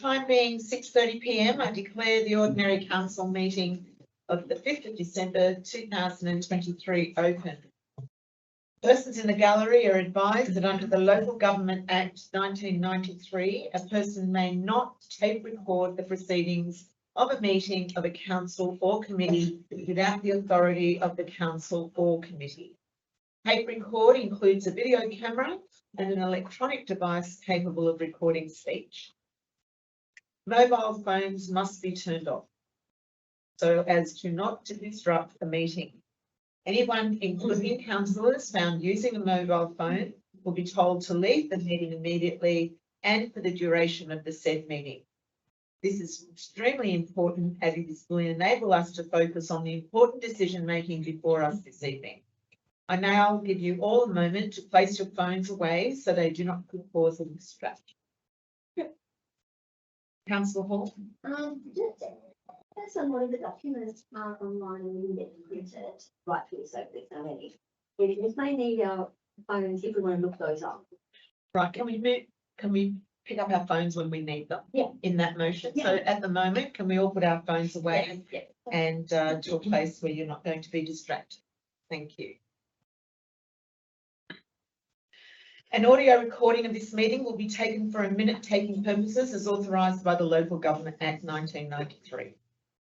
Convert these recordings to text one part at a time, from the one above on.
Time being 6:30 p.m, I declare the ordinary council meeting of the 5th of December 2023 open. Persons in the gallery are advised that under the Local Government Act 1993, a person may not tape record the proceedings of a meeting of a council or committee without the authority of the council or committee. Tape record includes a video camera and an electronic device capable of recording speech. Mobile phones must be turned off so as to not to disrupt the meeting. Anyone, including councillors, found using a mobile phone will be told to leave the meeting immediately and for the duration of the said meeting. This is extremely important as it will enable us to focus on the important decision making before us this evening. I now give you all a moment to place your phones away so they do not cause a distraction. Councillor Hall. Some of the documents are online and we get printed, rightfully so, there's no any. We just may need our phones if we want to look those up. Right, can we pick up our phones when we need them? Yeah. In that motion. Yeah. So at the moment, can we all put our phones away Yeah. and to a place where you're not going to be distracted? Thank you. An audio recording of this meeting will be taken for a minute-taking purposes as authorised by the Local Government Act 1993.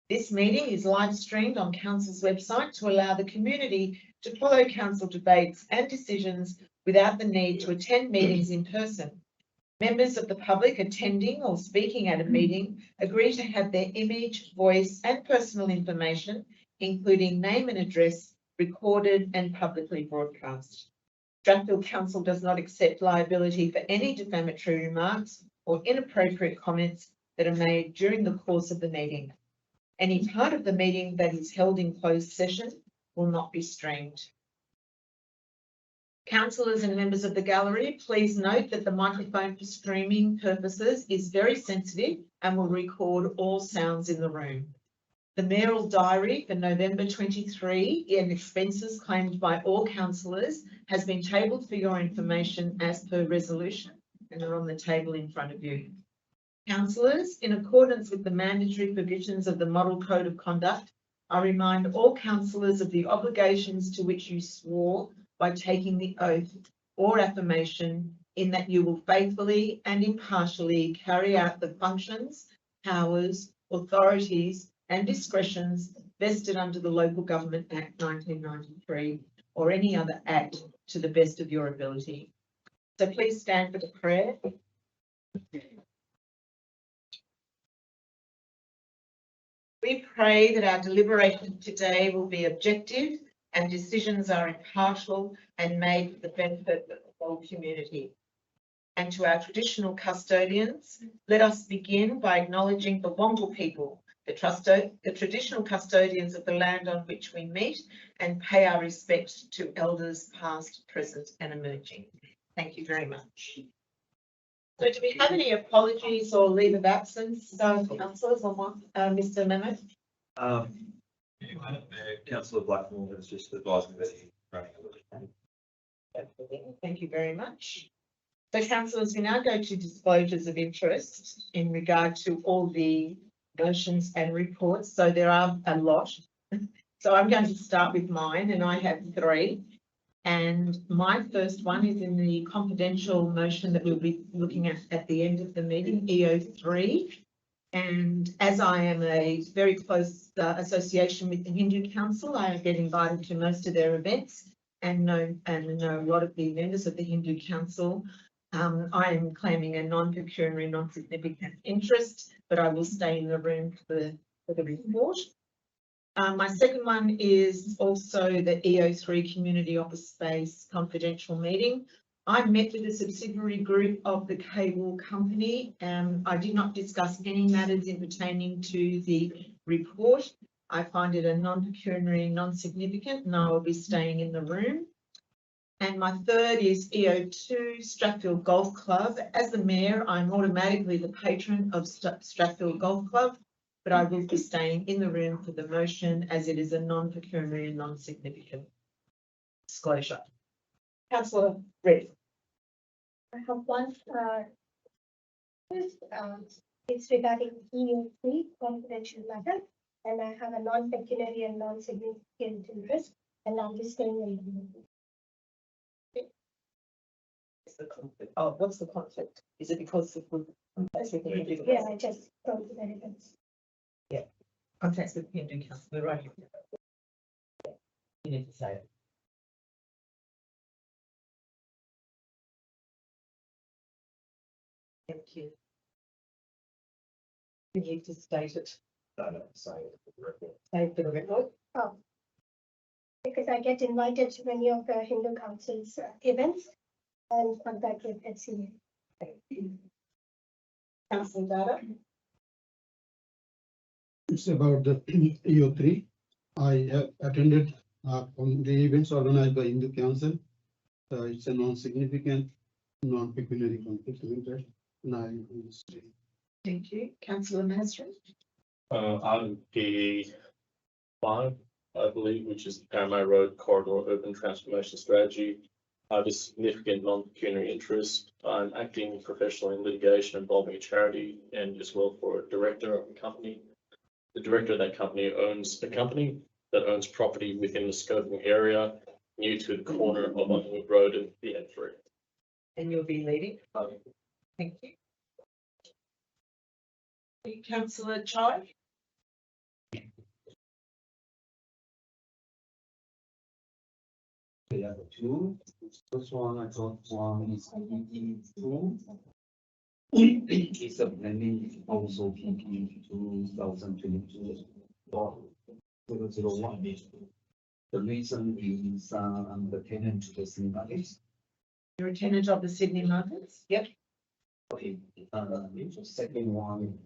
This meeting is live streamed on Council's website to allow the community to follow Council debates and decisions without the need to attend meetings in person. Members of the public attending or speaking at a meeting agree to have their image, voice and personal information, including name and address, recorded and publicly broadcast. Strathfield Council does not accept liability for any defamatory remarks or inappropriate comments that are made during the course of the meeting. Any part of the meeting that is held in closed session will not be streamed. Councillors and members of the gallery, please note that the microphone for streaming purposes is very sensitive and will record all sounds in the room. The mayoral diary for November 23 and expenses claimed by all councillors has been tabled for your information as per resolution, and they're on the table in front of you. Councillors, in accordance with the mandatory provisions of the Model Code of Conduct, I remind all councillors of the obligations to which you swore by taking the oath or affirmation in that you will faithfully and impartially carry out the functions, powers, authorities and discretions vested under the Local Government Act 1993 or any other act to the best of your ability. So please stand for the prayer. We pray that our deliberation today will be objective and decisions are impartial and made for the benefit of the whole community. And to our traditional custodians, let us begin by acknowledging the Wongal people, the traditional custodians of the land on which we meet, and pay our respect to elders past, present and emerging. Thank you very much. So do we have any apologies or leave of absence, councillors, on one? Mr. Mehmet? Councillor Blackmore has just advised me that he's running a little. Thank you very much. So councillors, we now go to disclosures of interest in regard to all the motions and reports. So there are a lot. So I'm going to start with mine, and I have 3. And my first one is in the confidential motion that we'll be looking at the end of the meeting, EO3. And as I am a very close association with the Hindu Council, I get invited to most of their events and know a lot of the members of the Hindu Council. I am claiming a non-pecuniary, non-significant interest, but I will stay in the room for the report. My second one is also the EO3 Community Office Space confidential meeting. I met with a subsidiary group of the cable company. I did not discuss any matters pertaining to the report. I find it a non-pecuniary, non-significant, and I will be staying in the room. And my third is EO2 Strathfield Golf Club. As the mayor, I'm automatically the patron of Strathfield Golf Club, but I will be staying in the room for the motion as it is a non-pecuniary and non-significant disclosure. Councillor Reid. I have one. First, It's regarding EU3 confidential matter, and I have a non-pecuniary and non-significant interest, and I'm just staying in the room. What's the conflict? Oh, what's the conflict? Is it because of the contacts with the Hindu? Yeah, I just don't do that events. Contacts with the Hindu council, we're right. You need to say it. Thank you. You need to state it. Say it for the record. Oh. Because I get invited to many of the Hindu council's events and contact with HCA. Councillor Data. It's about the EO3. I have attended on the events organized by Hindu Council. It's a non-significant, non-pecuniary conflict of interest. And I will stay. Thank you. Councillor Masri. I'm PE 5, I believe, which is Parramatta Road Corridor Urban Transformation Strategy. I have a significant non-pecuniary interest. I'm acting professionally in litigation involving a charity and as well for a director of a company. The director of that company owns a company that owns property within the scoping area near to the corner of Underwood Road and the N3. And you'll be leading. Thank you. Councillor Chai. We have two. First one, I got one is PP2. It's a planning also PP 2022. 001. The reason is, I'm the tenant to the cinema. You're a tenant of the Sydney Markets. Yep. Okay, second one,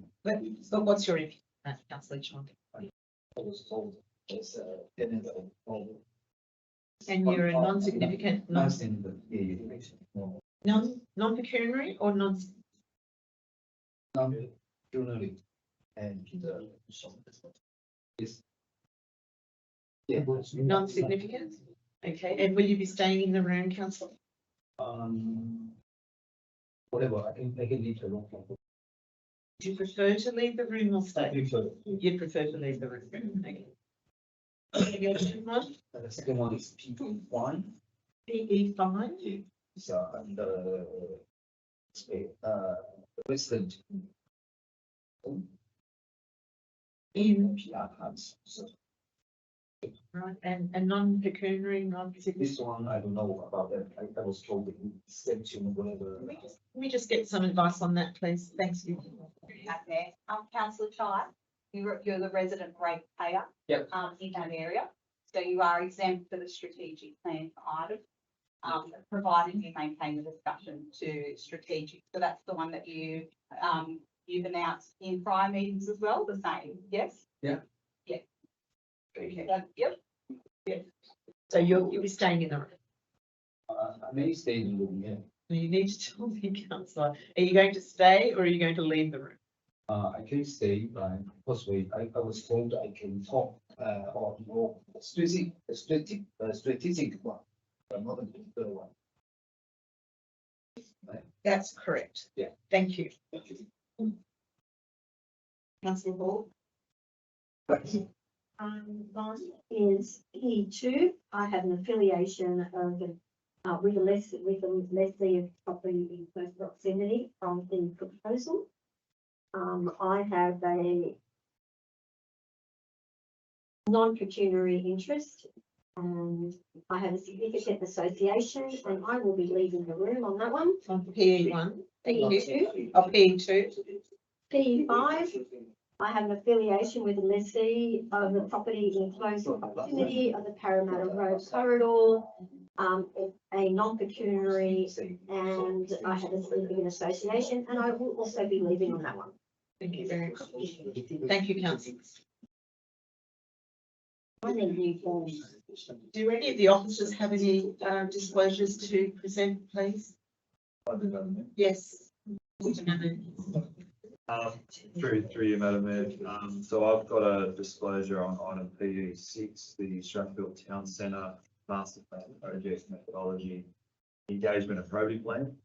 So what's your opinion, Councillor Chai? I was told it's a tenant of. And you're a non-significant, Non-significant, non-pecuniary or non-pecuniary and yes. Yeah. non-significant? Okay, and will you be staying in the room, councillor? Whatever, I can leave the room. Do you prefer to leave the room or stay? prefer. You'd prefer to leave the room. Okay. Negotiation one, The second one is PP1. PE5. It's under resident. In, PR cards. So right, and non-pecuniary, non-significant. this one, I don't know about that. I was told that extension, whatever. Can we just get some advice on that, please? Thanks. You. Out there. Councillor Chai, you're the resident rate payer. Yep. In that area, so you are exempt for the strategic plan item. Provided you maintain the discussion to strategic, so that's the one that you've announced in prior meetings as well, the same, yes? Yeah. Yeah. Okay. Yep, So you'll be staying in the room. I may stay in the room, yeah. You need to tell me, councillor, are you going to stay or are you going to leave the room? I can stay, but possibly I was told I can talk, or more strategic one, but not a particular one. That's correct. Yeah. Thank you. Councillor Hall. Mine is E2. I have an affiliation of with a lessee of property in close proximity from the proposal. I have a non-pecuniary interest and I have a significant association and I will be leaving the room on that one. On PE1. Thank you. PE2. Oh, PE2. PE5. I have an affiliation with a lessee of the property in close proximity of the Parramatta Road corridor, a non-pecuniary, and I have a significant association, and I will also be leaving on that one. Thank you very much. Thank you, councillor. I need new forms. Do any of the officers have any disclosures to present, please? Yes. Through you, Madam Mayor. So I've got a disclosure on item PE6, the Strathfield Town Centre Master Plan Project Methodology Engagement and Probity Plan.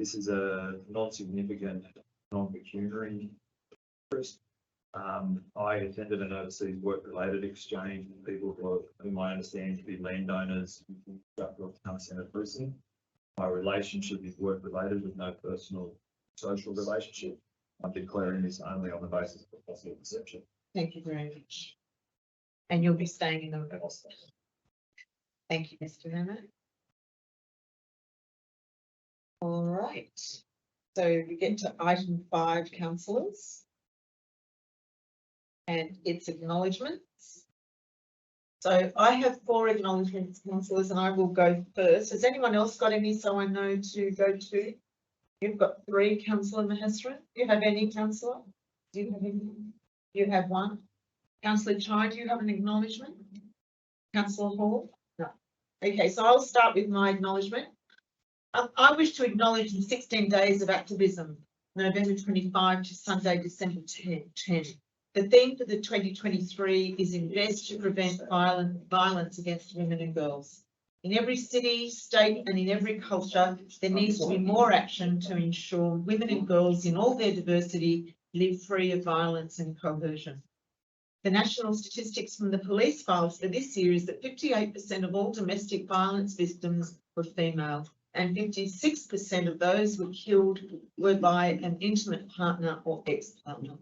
This is a non-significant non-pecuniary interest. I attended an overseas work-related exchange with people whom I understand to be landowners in Strathfield Town Centre precinct. My relationship is work-related with no personal social relationship. I'm declaring this only on the basis of possible perception. Thank you very much. And you'll be staying in the room. Thank you, Mr. Hammett. All right, so we get to item 5, councillors. And its acknowledgements. So I have 4 acknowledgements, councillors, and I will go first. Has anyone else got any so I know to go to? You've got 3, Councillor Maheswaran. Do you have any, councillor? Do you have any? You have 1. Councillor Chai, do you have an acknowledgement? Councillor Hall? No. Okay, so I'll start with my acknowledgement. I wish to acknowledge the 16 days of activism, November 25 to Sunday, December 10. The theme for the 2023 is invest to prevent violence against women and girls. In every city, state and in every culture, there needs to be more action to ensure women and girls in all their diversity live free of violence and coercion. The national statistics from the police files for this year is that 58% of all domestic violence victims were female and 56% of those were killed were by an intimate partner or ex-partner.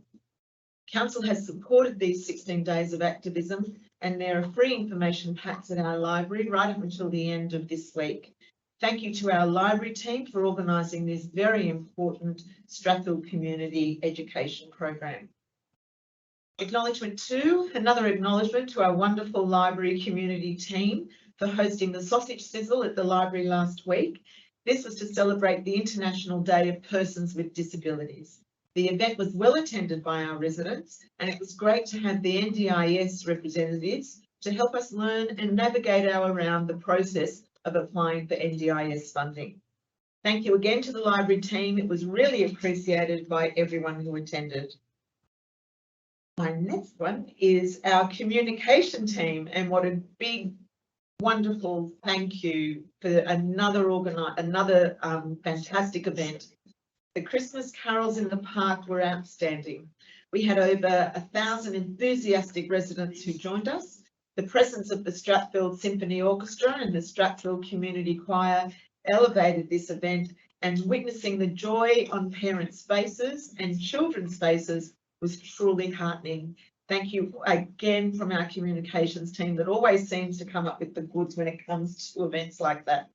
Council has supported these 16 days of activism, and there are free information packs at our library right up until the end of this week. Thank you to our library team for organising this very important Strathfield community education program. Acknowledgement 2, another acknowledgement to our wonderful library community team for hosting the sausage sizzle at the library last week. This was to celebrate the International Day of Persons with Disabilities. The event was well attended by our residents, and it was great to have the NDIS representatives to help us learn and navigate around the process of applying for NDIS funding. Thank you again to the library team. It was really appreciated by everyone who attended. My next one is our communication team, and what a big, wonderful thank you for another fantastic event. The Christmas carols in the park were outstanding. We had over 1,000 enthusiastic residents who joined us. The presence of the Strathfield Symphony Orchestra and the Strathfield Community Choir elevated this event, and witnessing the joy on parents' faces and children's faces was truly heartening. Thank you again from our communications team that always seems to come up with the goods when it comes to events like that.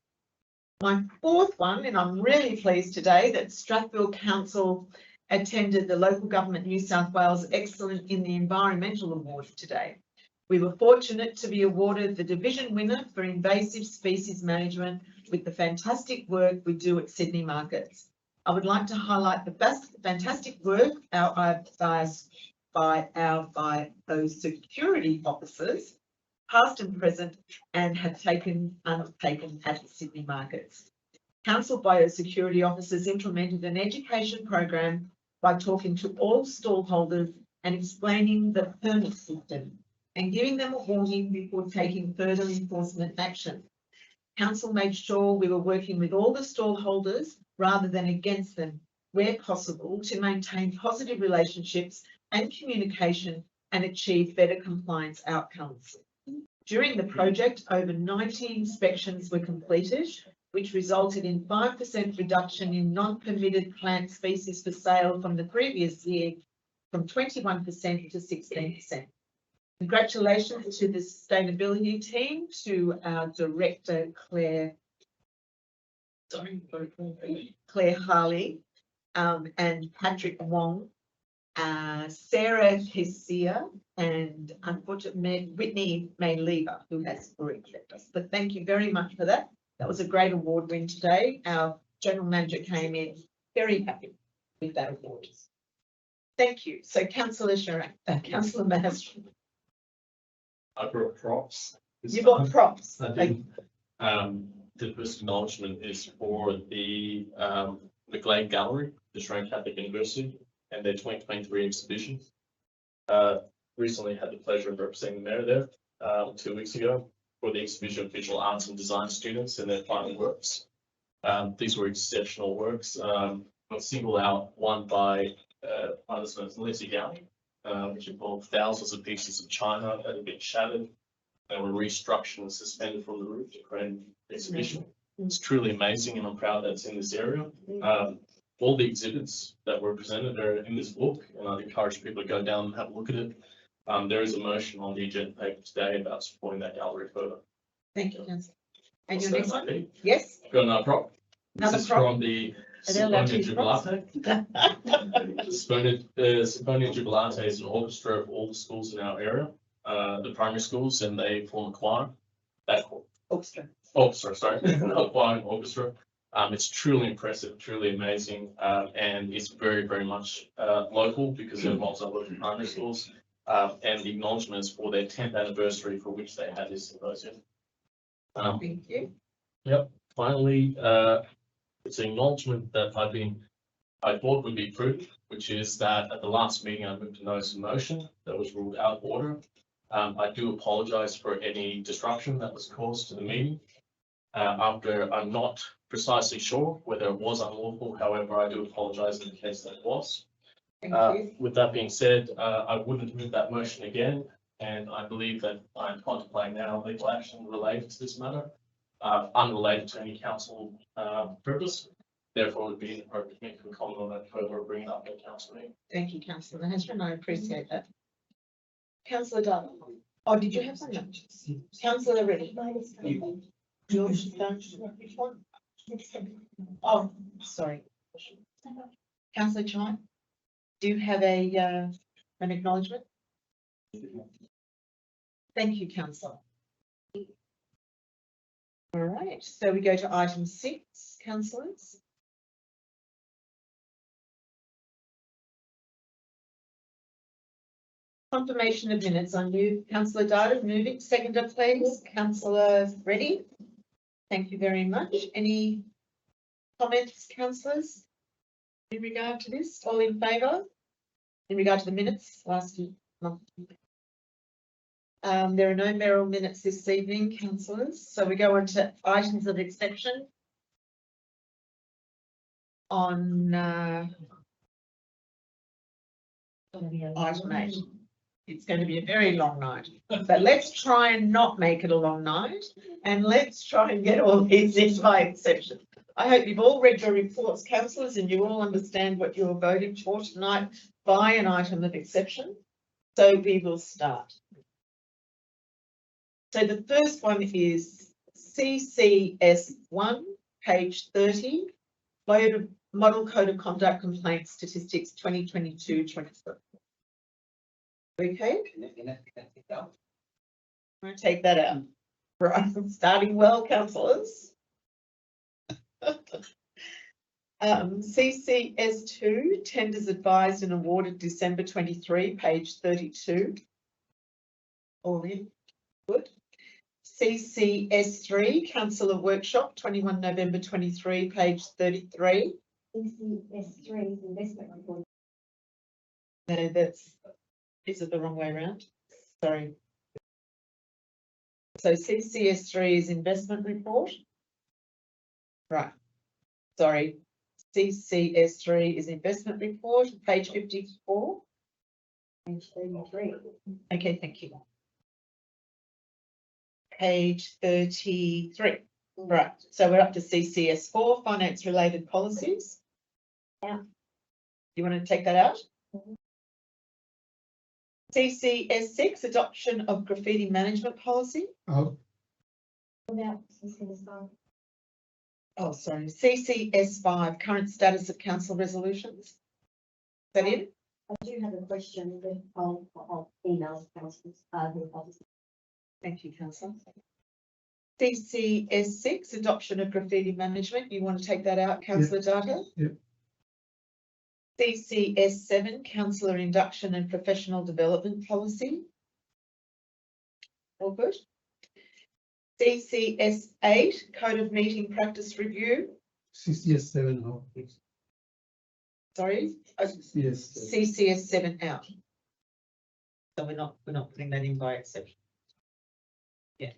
My 4th one, and I'm really pleased today that Strathfield Council attended the Local Government New South Wales Excellent in the Environmental Award today. We were fortunate to be awarded the division winner for invasive species management with the fantastic work we do at Sydney Markets. I would like to highlight the fantastic work by our biosecurity officers, past and present, and have undertaken at Sydney Markets. Council biosecurity officers implemented an education program by talking to all stallholders and explaining the permit system and giving them a warning before taking further enforcement action. Council made sure we were working with all the stallholders rather than against them where possible to maintain positive relationships and communication and achieve better compliance outcomes. During the project, over 90 inspections were completed, which resulted in 5% reduction in non-permitted plant species for sale from the previous year, from 21% to 16%. Congratulations to the sustainability team, to our director, Claire Harley, and Patrick Wong, Sarah Hessia, and unfortunately Whitney May-Lever, who has already left us. But thank you very much for that. That was a great award win today. Our general manager came in very happy with that award. Thank you. So Councillor Maheswaran. I brought props. You got props. I did. The first acknowledgement is for the McLean Gallery, the Australian Catholic University, and their 2023 exhibition. Recently had the pleasure of representing the mayor there 2 weeks ago for the exhibition of visual arts and design students and their final works. These were exceptional works. I'll single out one by, artist known as Leslie Downey, which involved thousands of pieces of china that had been shattered. They were restructured and suspended from the roof to create an exhibition. It's truly amazing, and I'm proud that it's in this area. All the exhibits that were presented are in this book, and I'd encourage people to go down and have a look at it. There is a motion on the agenda paper today about supporting that gallery further. Thank you, councillor. And So your next that might one? be. Yes? Got another prop. This Another is prop? from the Are they allowed to Sinfonia use props? Jubilate. Sinfonia Jubilate is an orchestra of all the schools in our area, the primary schools, and they form a choir. That Orchestra. orchestra, sorry, not choir, an orchestra. It's truly impressive, truly amazing, and it's very, very much local because it involves our local primary schools. And the acknowledgements for their 10th anniversary for which they had this symposium. Thank you. Finally, it's an acknowledgement that I thought would be prudent, which is that at the last meeting, I moved a notice of motion that was ruled out of order. I do apologize for any disruption that was caused to the meeting. After I'm not precisely sure whether it was unlawful, however, I do apologize in the case that it was. Thank you. With that being said, I wouldn't move that motion again, and I believe that I'm contemplating now legal action related to this matter, unrelated to any council purpose. Therefore, it would be inappropriate for me to comment on that further or bring it up at council meeting. Thank you, councillor Hashman. I appreciate that. Councillor Dunn. Oh, did you have something? Councillor Reddy. Mine is. George, which one? Oh, sorry. Councillor Chai, do you have an acknowledgement? Thank you, councillor. All right, so we go to item 6, councillors. Confirmation of minutes. I move councillor Dada moving, seconder please, councillor Reddy. Thank you very much. Any comments, councillors, in regard to this? All in favour? In regard to the minutes last month? There are no mayoral minutes this evening, councillors, so we go on to items of exception. On item 8. It's going to be a very long night, but let's try and not make it a long night, and let's try and get all these in by exception. I hope you've all read your reports, councillors, and you all understand what you're voting for tonight by an item of exception. So we will start. So the first one is CCS 1, page 30, Model Code of Conduct Complaint Statistics 2022-23. Okay, I'm going to take that out. Right, starting well, councillors. CCS 2, tenders advised and awarded December 23, page 32. All in, good. CCS 3, councillor workshop, 21 November 23, page 33. CCS 3 is investment report. No, that's, is it the wrong way around? Sorry. So CCS 3 is investment report. Right. Sorry. CCS 3 is investment report, page 54. Page 33. Okay, thank you. Page 33. Right. So we're up to CCS 4, finance related policies. Yeah. You want to take that out? Mhm. CCS 6, adoption of graffiti management policy. Out. About CCS 5. Oh, sorry. CCS 5, current status of council resolutions. Is that it? I do have a question, but I'll email councillors, who obviously. Thank you, councillor. CCS 6, adoption of graffiti management. You want to take that out, councillor Data? Yep. CCS 7, councillor induction and professional development policy. All good. CCS 8, code of meeting practice review. CCS 7 out. Sorry, CCS 7. CCS 7 out. So we're not putting that in by exception. Yeah.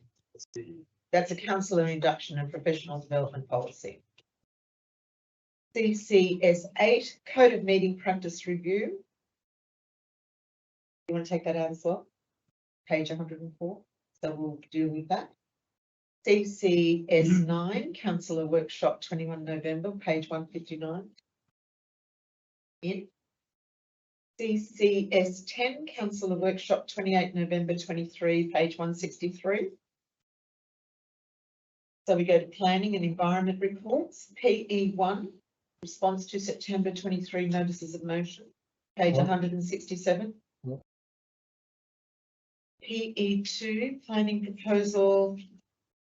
That's a councillor induction and professional development policy. CCS 8, Code of Meeting Practice Review. You want to take that out as well? Page 104, so we'll deal with that. CCS 9, Councillor Workshop 21 November, page 159. In. CCS 10, Councillor Workshop 28 November 23, page 163. So we go to Planning and Environment Reports, PE 1, Response to September 23 Notices of Motion, page 167. PE 2, Planning Proposal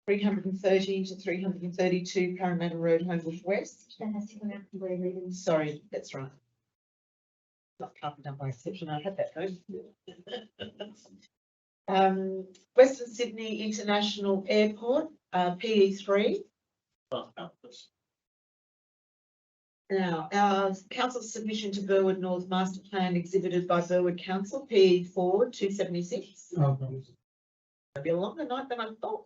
330 to 332 Parramatta Road, Homebush West. That has to come out from where we live. Sorry, that's right. Not covered done by exception, I had that though. Western Sydney International Airport, PE 3. Now, our council submission to Burwood North Master Plan exhibited by Burwood Council, PE 4, 276. It'll be a longer night than I thought.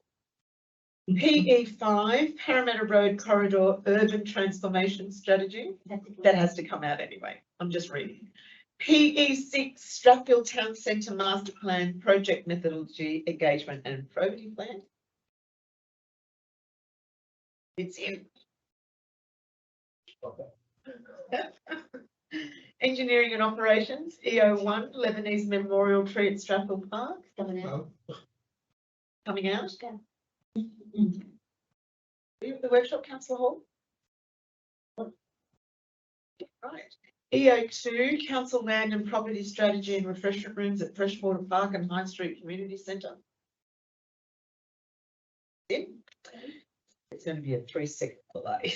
PE 5, Parramatta Road Corridor Urban Transformation Strategy. That has to come out anyway. I'm just reading. PE 6, Strathfield Town Centre Master Plan Project Methodology, Engagement and Probity Plan. It's in. Engineering and Operations, EO1, Lebanese Memorial Tree at Strathfield Park. Coming out. Coming out. Are you at the workshop, Councillor Hall? Right. EO2, Council Land and Property Strategy and Refreshment Rooms at Freshwater Park and High Street Community Centre. It's going to be a 3-second delay.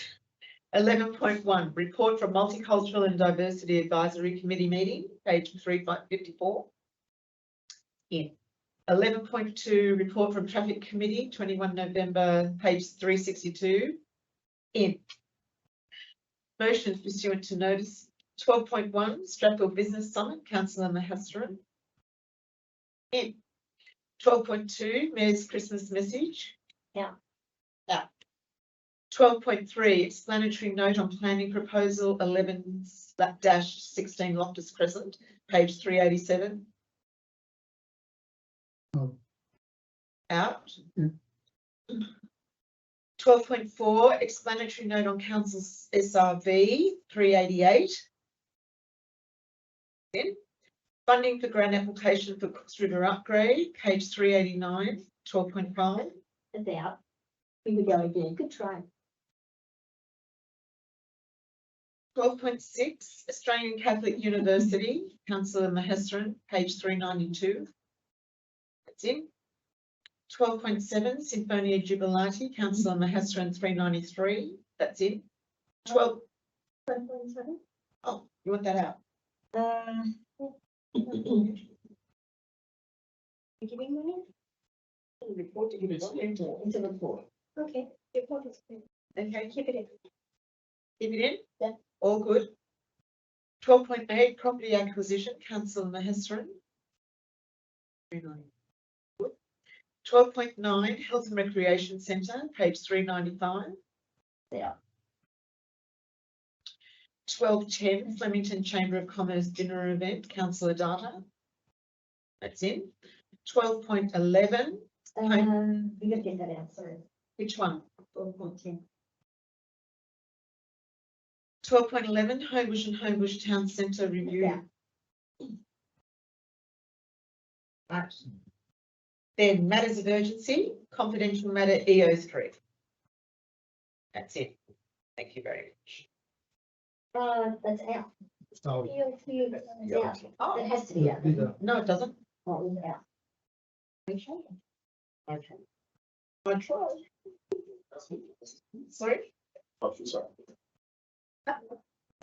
11.1, Report from Multicultural and Diversity Advisory Committee meeting, page 354. In. 11.2, Report from Traffic Committee, 21 November, page 362. In. Motions pursuant to notice. 12.1, Strathfield Business Summit, Councillor Mahastran. In. 12.2, Mayor's Christmas Message. Yeah. Out. 12.3, Explanatory Note on Planning Proposal 11-16 Loftus Crescent, page 387. Out. 12.4, Explanatory Note on Council's SRV 388. In. Funding for grant application for Cooks River upgrade, page 389, 12.5. It's out. Here we go again. Good try. 12.6, Australian Catholic University, Councillor Mahastran, page 392. That's in. 12.7, Sinfonia Jubilati, Councillor Mahastran, 393. That's in. 12. 12.7. Oh, you want that out? You giving me? Report to give it It's a report. Okay, report is good. Okay, Keep it in. keep it in? Yeah. All good. 12.8, Property Acquisition, Councillor Mahastran. 12.9, Health and Recreation Centre, page 395. Yeah. 12.10, Flemington Chamber of Commerce dinner event, Councillor Data. That's in. 12.11, We gotta get that out, sorry. which one? 12.10. 12.11, Homebush and Homebush Town Centre review. Yeah. Right. Then matters of urgency, confidential matter EO3. That's it. Thank you very much. That's out. EO3 is out. Oh, That has to be out. no, it doesn't. Oh, it's out. Okay. I tried. Sorry? Oh, sorry.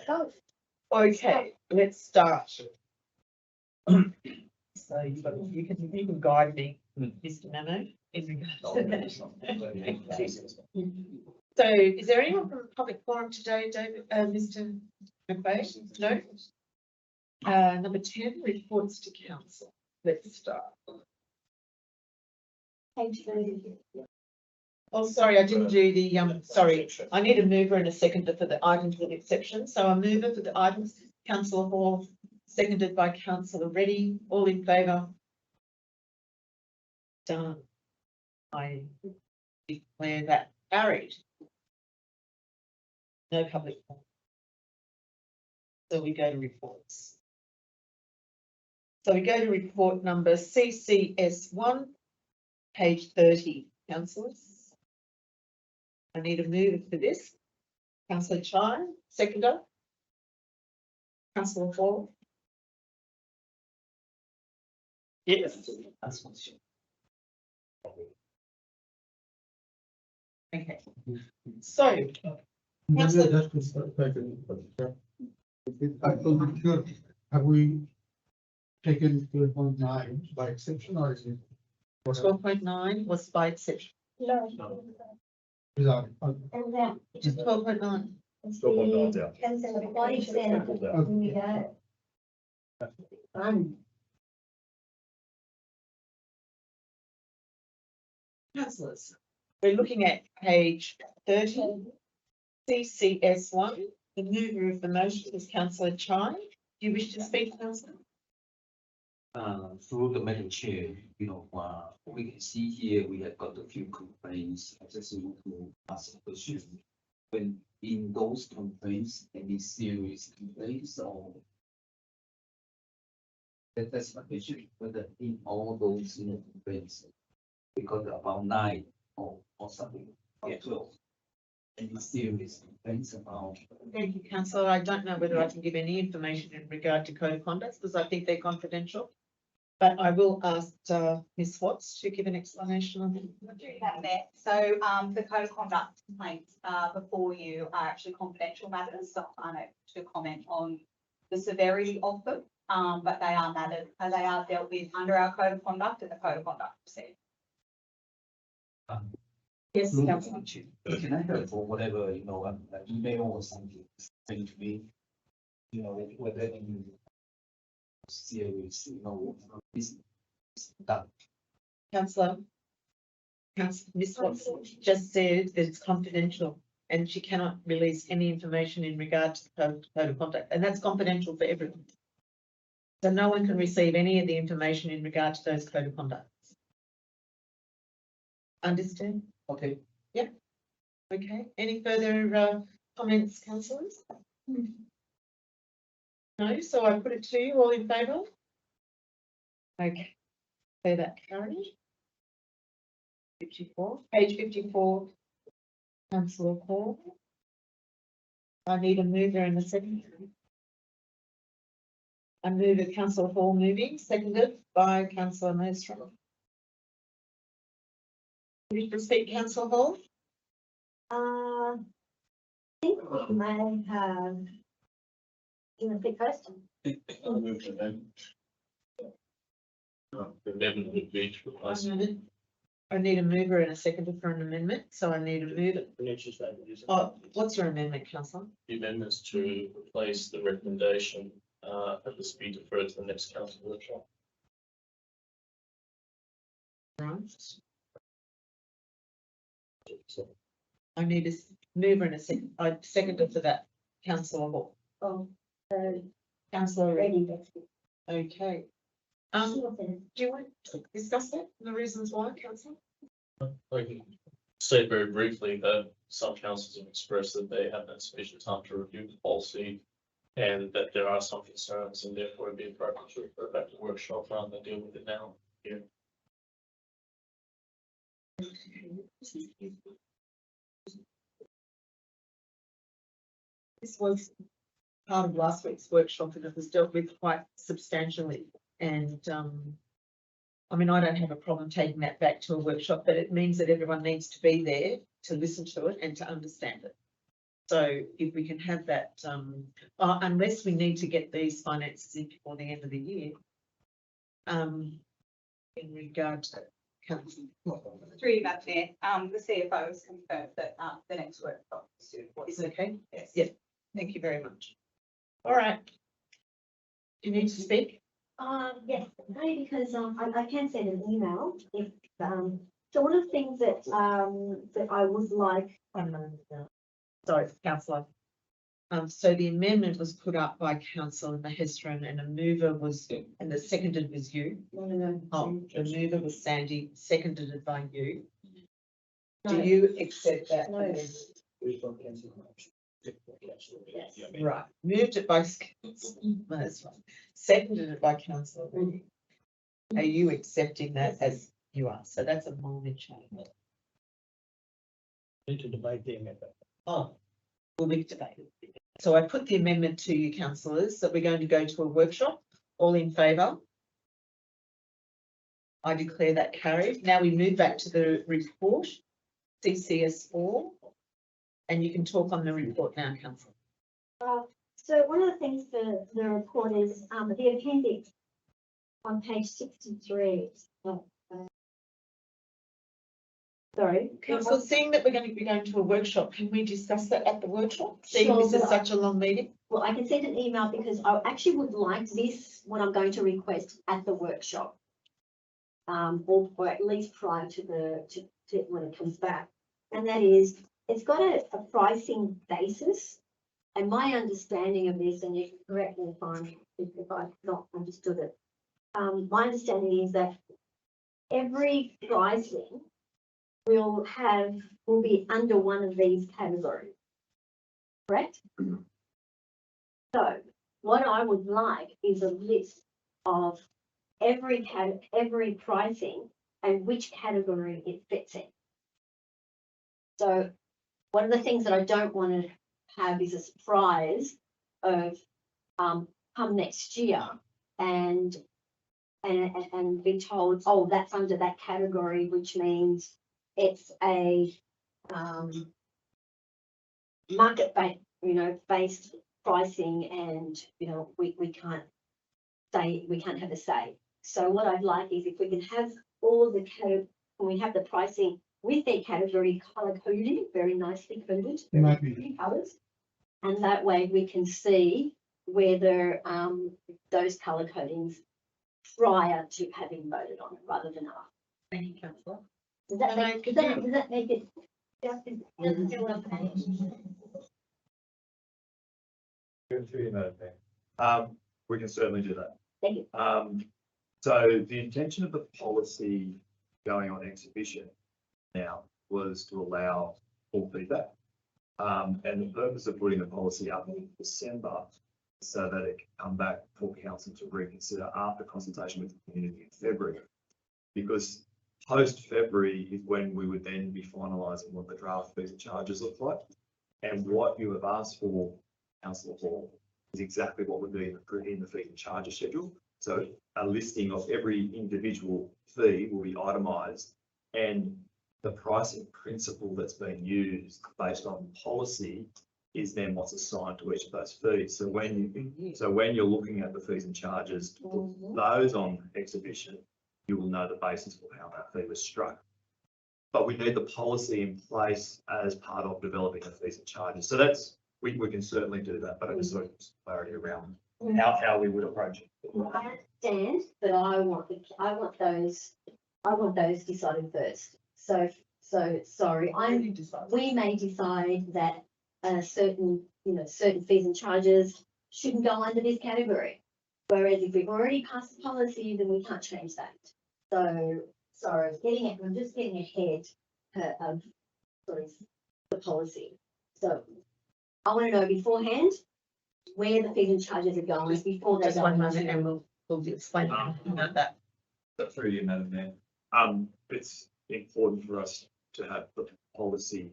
Oh, Okay, let's start. So you can guide me, Mr. Mamo, in regards to that. So is there anyone from the public forum today, David, Mr. McVeigh? No? Number 10, reports to council. Let's start. page 30. Oh, sorry, I didn't do the, sorry, I need a mover and a seconder for the items with exception. So a mover for the items, councillor Hall, seconded by councillor Reddy, all in favour? Done. I declare that carried. No public comment. So we go to reports. So we go to report number CCS1, page 30, councillors. I need a mover for this. Councillor Chai, seconder. Councillor Hall. Yes. Okay. So, Councillor- Just to start, if I can, I'm not sure, have we taken 12.9 by exception or is it? 12.9 was by exception. No. Without? And then. Just 12.9. Still one down there. Cancel What is there? Pulled out. We got. Fun. Councillors, we're looking at page 30, CCS1. The mover of the motion is councillor Chai. Do you wish to speak, councillor? Through the Madam Chair, we can see here, we have got a few complaints. I just want to ask a question. When in those complaints, any serious complaints or that's my question, whether in all those complaints, we got about 9 or something, or 12. Any serious complaints about? Thank you, councillor. I don't know whether I can give any information in regard to code of conduct because I think they're confidential. But I will ask Ms Watts to give an explanation on that. We'll do that there. So, the code of conduct complaints, before you are actually confidential matters, so I'm unable to comment on the severity of them. But they are matters, they are dealt with under our code of conduct and the code of conduct procedure. Yes, Through the councillor. Madam Chair, can I have for whatever, an email or something, send to me? Whether any serious, is done. Councillor. Ms Watts just said that it's confidential and she cannot release any information in regard to the code of conduct, and that's confidential for everyone. So no one can receive any of the information in regard to those code of conducts. Understand? Okay. Okay, any further comments, councillors? No, so I put it to you, all in favour? Okay, so that carried. 54, page 54, councillor Hall. I need a mover and a second. I move that councillor Hall moving, seconded by councillor Nostrum. Wish to speak, councillor Hall? I think we may have. You want to speak first? I'll move to amendment. The amendment would be to replace. I need a mover and a seconder for an amendment, so I need a mover. Oh, what's your amendment, councillor? The amendments to replace the recommendation, of this be deferred to the next council workshop. Right. I need a mover and a second, I seconded for that, councillor Hall. Oh, Councillor Reddy. ready. Okay. Do you want to discuss that, the reasons why, councillor? I can say very briefly that some councils have expressed that they haven't had sufficient time to review the policy and that there are some concerns and therefore it'd be appropriate to refer back to workshop rather than deal with it now. Here. This was part of last week's workshop and it was dealt with quite substantially. And I mean, I don't have a problem taking that back to a workshop, but it means that everyone needs to be there to listen to it and to understand it. So if we can have that, unless we need to get these finances in before the end of the year, in regard to council. Through you, Madam Chair, the CFO has confirmed that, the next workshop is suitable. Is it okay? Yes. Yeah, thank you very much. All right. Do you need to speak? Yes, only because, I can send an email if, So one of the things that, that I would like, One moment now. Sorry, councillor. So the amendment was put up by councillor Mahestron and a mover was, and the seconded was you. Oh, the mover was Sandy, seconded it by you. Do No. you accept that? No. amendment? yes, Right, moved it by Mahestron, seconded it by councillor Mooney. Are you accepting that as you are? So that's a minor change. Need to debate the amendment. Oh, we'll be debated. So I put the amendment to you, councillors, that we're going to go to a workshop. All in favour? I declare that carried. Now we move back to the report, CCS4. And you can talk on the report now, councillor. so one of the things for the report is, the appendix on page 63. Sorry. Councillor, seeing that we're going to be going to a workshop, can we discuss that at the workshop? Seeing this Sure, is but such a long meeting? Well, I can send an email because I actually would like this, what I'm going to request at the workshop. Or at least prior to to when it comes back. And that is, it's got a pricing basis. And my understanding of this, and you can correct me if I've not understood it. My understanding is that every pricing will be under one of these categories. Correct? So what I would like is a list of every pricing and which category it fits in. So one of the things that I don't want to have is a surprise of come next year and be told, oh, that's under that category, which means it's a market based pricing, and we can't have a say. So what I'd like is if we can have all the when we have the pricing with their category color coded, very nicely coded, very pretty colors, and that way we can see whether those color codings prior to having voted on it rather than after. Thank you, councillor. Does that And I make, could does that make it? Doesn't feel like Good to you, Madam Mayor. We can certainly do that. Thank you. So the intention of the policy going on exhibition now was to allow full feedback. And the purpose of putting the policy up in December so that it can come back for council to reconsider after consultation with the community in February. Because post-February is when we would then be finalising what the draft fees and charges look like. And what you have asked for, Councillor Hall, is exactly what would be in the fees and charges schedule. So a listing of every individual fee will be itemised, and the pricing principle that's being used based on policy is then what's assigned to each of those fees. So when you're looking at the fees and charges to put those on exhibition, you will know the basis for how that fee was struck. But we need the policy in place as part of developing the fees and charges. So that's, we can certainly do that, but I just sort of clarity around how we would approach it. I understand, but I want those decided first. So sorry, we may decide that certain fees and charges shouldn't go under this category. Whereas if we've already passed the policy, then we can't change that. So sorry, I'm just getting ahead of the policy. So I want to know beforehand where the fees and charges are going before they Just go. one moment and we'll explain about that. But through you, Madam Mayor, it's important for us to have the policy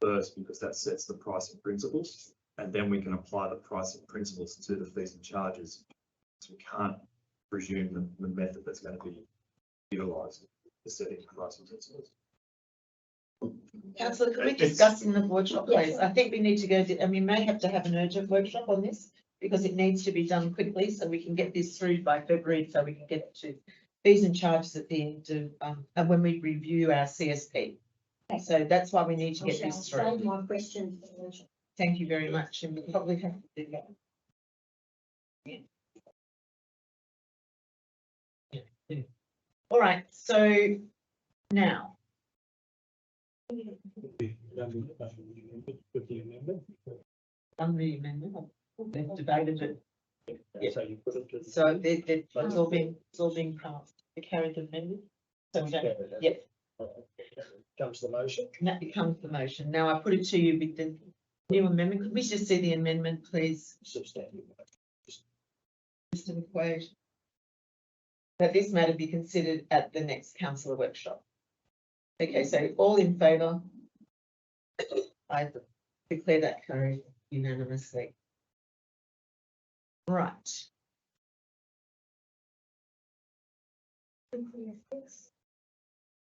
first because that sets the pricing principles, and then we can apply the pricing principles to the fees and charges. So we can't presume the method that's going to be utilised for setting pricing principles. Councillor, can we discuss in the workshop, please? I think we need to go, and we may have to have an urgent workshop on this because it needs to be done quickly so we can get this through by February, so we can get it to fees and charges at the end of, and when we review our CSP. Okay. So that's why we need to get I'll this through. save my question for the workshop. Thank you very much, and we'll probably have to do that. Yeah. All right, so now With the amendment. On the amendment, they've debated it. Yeah. So you put it to. So it's all being passed. The carried amendment. So we don't, yeah, Comes the motion. and that becomes the motion. Now I put it to you with the new amendment. Could we just see the amendment, please, Substantive. Mr. McQuaid? That this matter be considered at the next councillor workshop. Okay, so all in favour? I declare that carried unanimously. Right.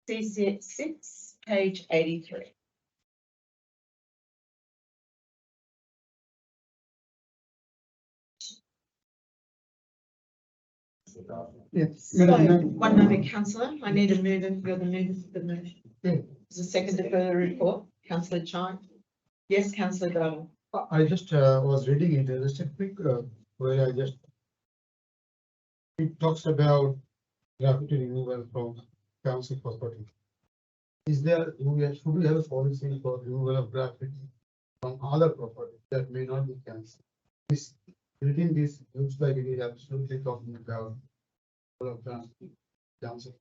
CC 6, page 83. Yes. So, one moment, councillor, I need a mover, you're the mover for the motion. Is a second to further report, councillor Chine? Yes, councillor Darwin. I just was reading it, just a quick, where I just. It talks about graffiti removal from council property. Is there, should we have a policy for removal of graffiti from other property that may not be council? This, reading this, looks like it is absolutely talking about. All of the council.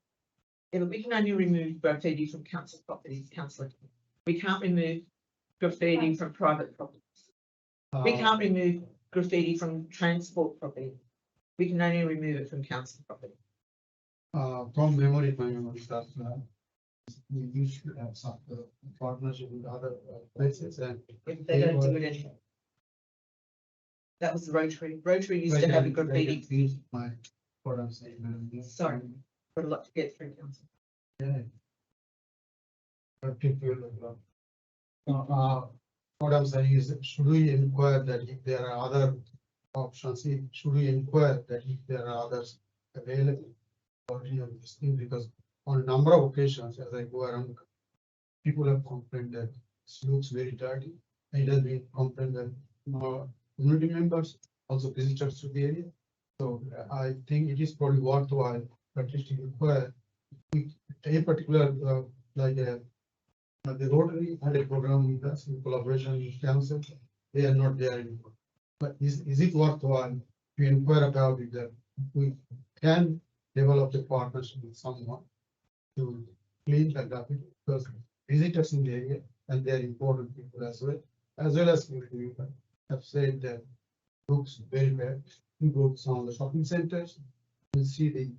Yeah, but we can only remove graffiti from council properties, councillor. We can't remove graffiti from private properties. We can't remove graffiti from transport property. We can only remove it from council property. From memory, my memory that, we used to have some partnership with other places and. If they don't do it anymore. That was the Rotary. Rotary used to have a graffiti. Use my, what I'm saying. Sorry, got a lot to get through, council. Yeah. What I'm saying is, should we inquire that if there are other options, should we inquire that if there are others available? Or you know, this thing, because on a number of occasions, as I go around, people have complained that it looks very dirty. It has been complained that community members, also visitors to the area. So I think it is probably worthwhile, at least to inquire. A particular, like the Rotary had a program with us in collaboration with council. They are not there anymore. But is it worthwhile to inquire about it that we can develop a partnership with someone to clean the graffiti, because visitors in the area and they are important people as well as community people have said that looks very bad. You go to some of the shopping centers, you see the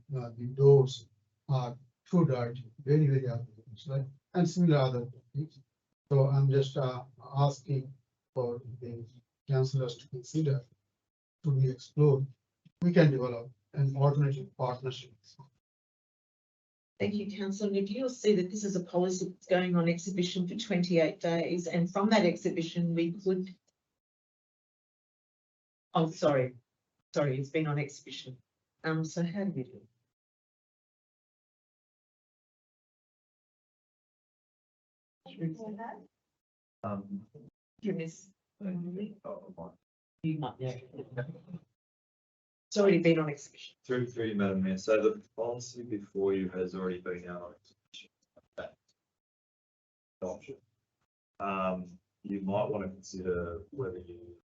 doors are too dirty, very, very ugly, right? And similar other things. So I'm just asking for the councillors to consider, to be explored, we can develop an alternative partnership. Thank you, councillor. If you'll see that this is a policy that's going on exhibition for 28 days, and from that exhibition, we could. Oh, sorry, it's been on exhibition. So how do we do it? You miss. You might, yeah. It's already been on exhibition. Through you, Madam Mayor. So the policy before you has already been out on exhibition. That adoption. You might want to consider whether you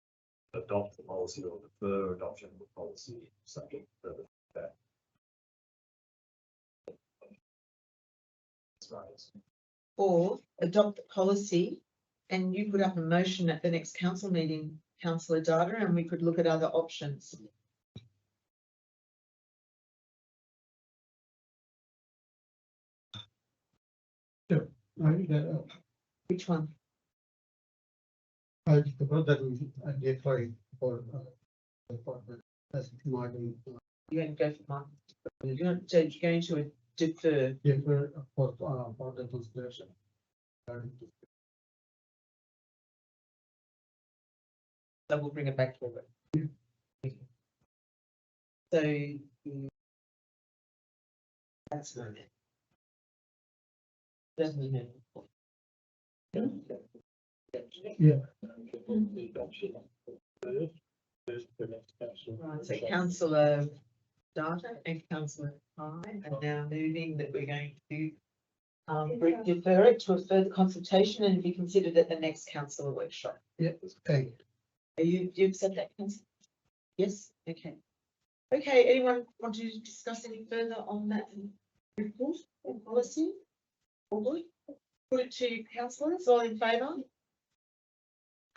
adopt the policy or defer adoption of the policy subject to that. That's right. Or adopt the policy and you put up a motion at the next council meeting, councillor Data, and we could look at other options. Which one? I suppose that we deploy for Martin. You're going to go for mine. You're going to defer. For the consideration. So we'll bring it back to it. So that's not it. Doesn't it? Yeah. Right, so councillor Data and councillor High are now moving that we're going to refer it to a further consultation and be considered at the next council workshop. Yeah, thank you. You accept that, councillor? Yes, okay. Okay, anyone want to discuss any further on that report or policy? All good? Put it to councillors, all in favour?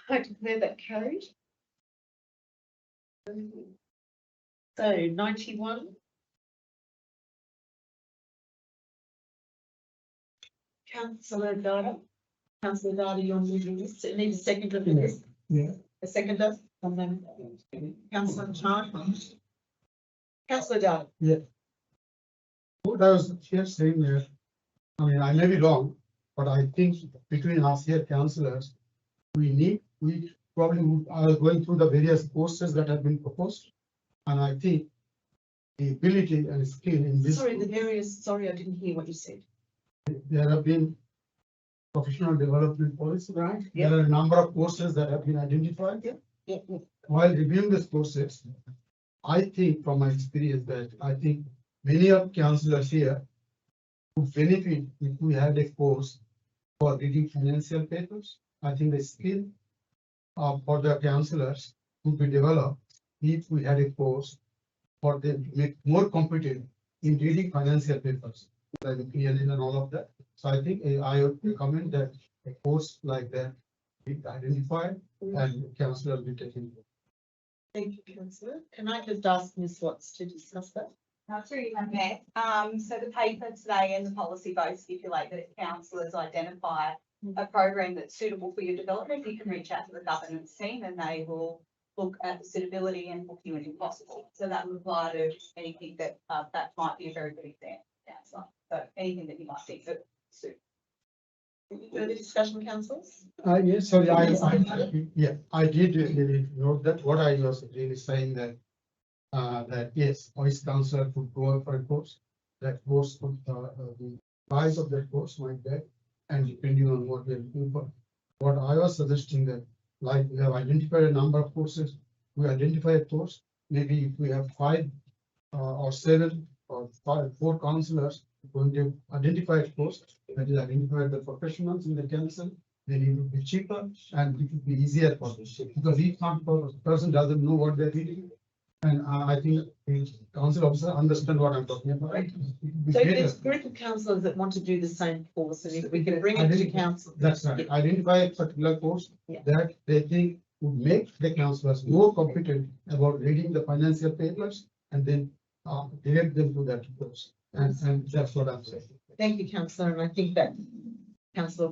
I declare that carried. So 91. Councillor Data. Councillor Data, you're moving this. It needs a seconder for this. Yeah. A seconder from them. Councillor Chan. Councillor Data. What I was here saying that, I mean, I may be wrong, but I think between us here councillors, we probably are going through the various courses that have been proposed. And I think the ability and skill in this. Sorry, I didn't hear what you said. There have been professional development policy, Right, there are a number of courses that have been identified. Yeah. While reviewing these courses, I think from my experience that I think many of councillors here would benefit if we had a course for reading financial papers. I think the skill for the councillors would be developed if we had a course for them to make more competent in reading financial papers, like the P&L and all of that. So I think I would recommend that a course like that be identified and councillors be taken. Thank you, councillor. Can I just ask Ms. Watts to discuss that? Through you, Madam Mayor. So the paper today and the policy both stipulate that if councillors identify a program that's suitable for your development, you can reach out to the governance team and they will look at the suitability and book you in if possible. So that would apply to anything that that might be a very good example. Councillor. So anything that you might think that suit. Further discussion, councillors? Yes, sorry, I did note that what I was really saying that yes, vice councillor could go for a course. That course could, the price of that course might vary, and depending on what we are looking for. What I was suggesting that, like we have identified a number of courses, we identify a course, maybe if we have 5 or 7 or 4 councillors going to identify a course, that is identify the professionals in the council, then it would be cheaper and it would be easier for them. Because each person doesn't know what they're reading. And I think the council officer understand what I'm talking about. It would be So better. there's a group of councillors that want to do the same course, and if we can bring it to council. That's right. Identify a particular course Yeah. that they think would make the councillors more competent about reading the financial papers and then direct them to that course. And that's what I'm saying. Thank you, councillor, and I think that councillor,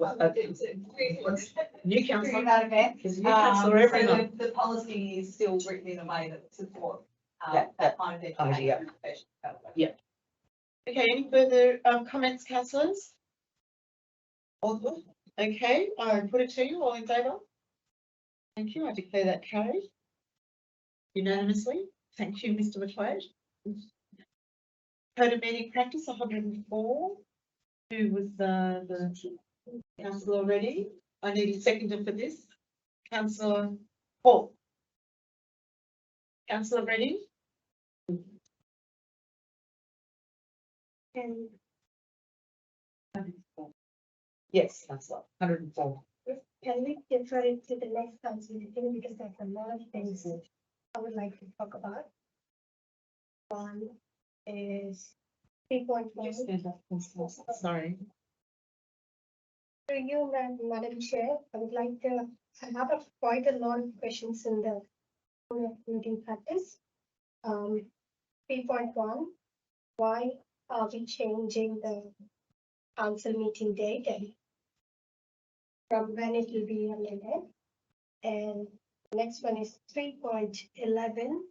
new Through councillor, Madam Mayor. is new councillor every So month. the policy is still written in a way that supports That that kind of education. idea. and professional development. Okay, any further comments, councillors? All good? Okay, I put it to you, all in favour? Thank you, I declare that carried unanimously. Thank you, Mr. McLeod. Code of meeting practice 104. Who was the councillor already? I need a seconder for this. Councillor Paul. Councillor Ready? And Yes, councillor, 104. can we defer it to the next council meeting because there's a lot of things I would like to talk about. One is 3.1. Stand up, councillor. Sorry. For you, Madam Chair, I would like to, I have quite a lot of questions in the meeting practice. 3.1, why are we changing the council meeting date and from when it will be amended? And the next one is 3.11.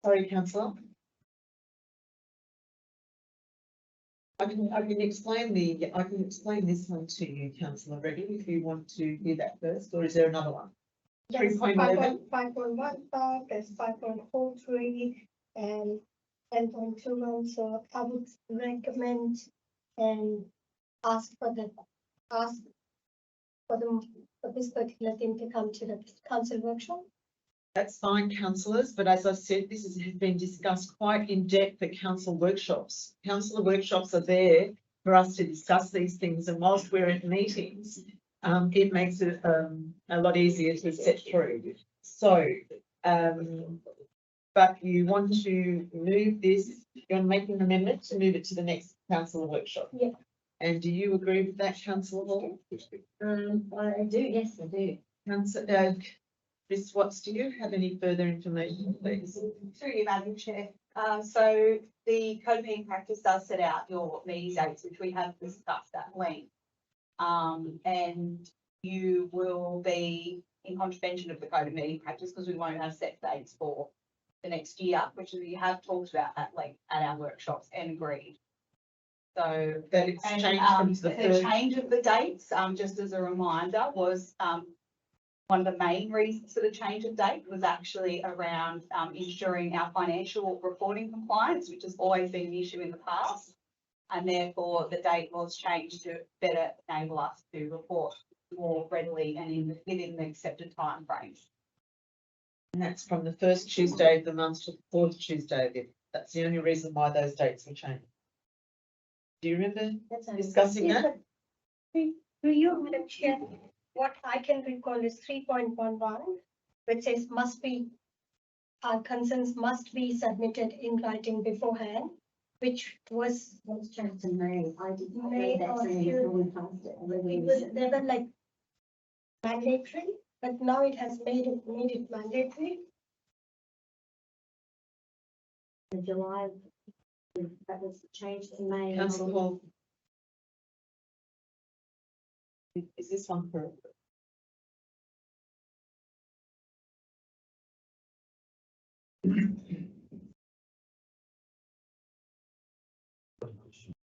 Sorry, councillor. I can explain this one to you, councillor Ready, if you want to hear that first, or is there another one? Yes, 3.11. 5.15, there's 5.43 and 10.21. So I would recommend and ask for this particular thing to come to the council workshop. That's fine, councillors, but as I said, has been discussed quite in depth at council workshops. Councillor workshops are there for us to discuss these things, and whilst we're at meetings, it makes it a lot easier to set through. So, but you want to move this, you're going to make an amendment to move it to the next council workshop? Yeah. And do you agree with that, councillor Hall? I do, yes, I do. Councillor, Ms Watts, do you have any further information, please? Through you, Madam Chair. So the code of meeting practice does set out your meeting dates, which we have discussed at length. And you will be in contravention of the code of meeting practice because we won't have set dates for the next year, which we have talked about at length at our workshops and agreed. So That it's and, changed from the the third. change of the dates, just as a reminder, was one of the main reasons for the change of date was actually around ensuring our financial reporting compliance, which has always been an issue in the past. And therefore, the date was changed to better enable us to report more readily and within the accepted timeframes. And that's from the first Tuesday of the month to the fourth Tuesday of it. That's the only reason why those dates were changed. Do you remember discussing Yes, that? but through you, Madam Chair, what I can recall is 3.11, which says our concerns must be submitted in writing beforehand, which was changed in May. I did not May read that or saying June. before we passed it. it was never like mandatory, but now it has made it mandatory. In July, that was changed in May. Councillor Hall. Is this one correct?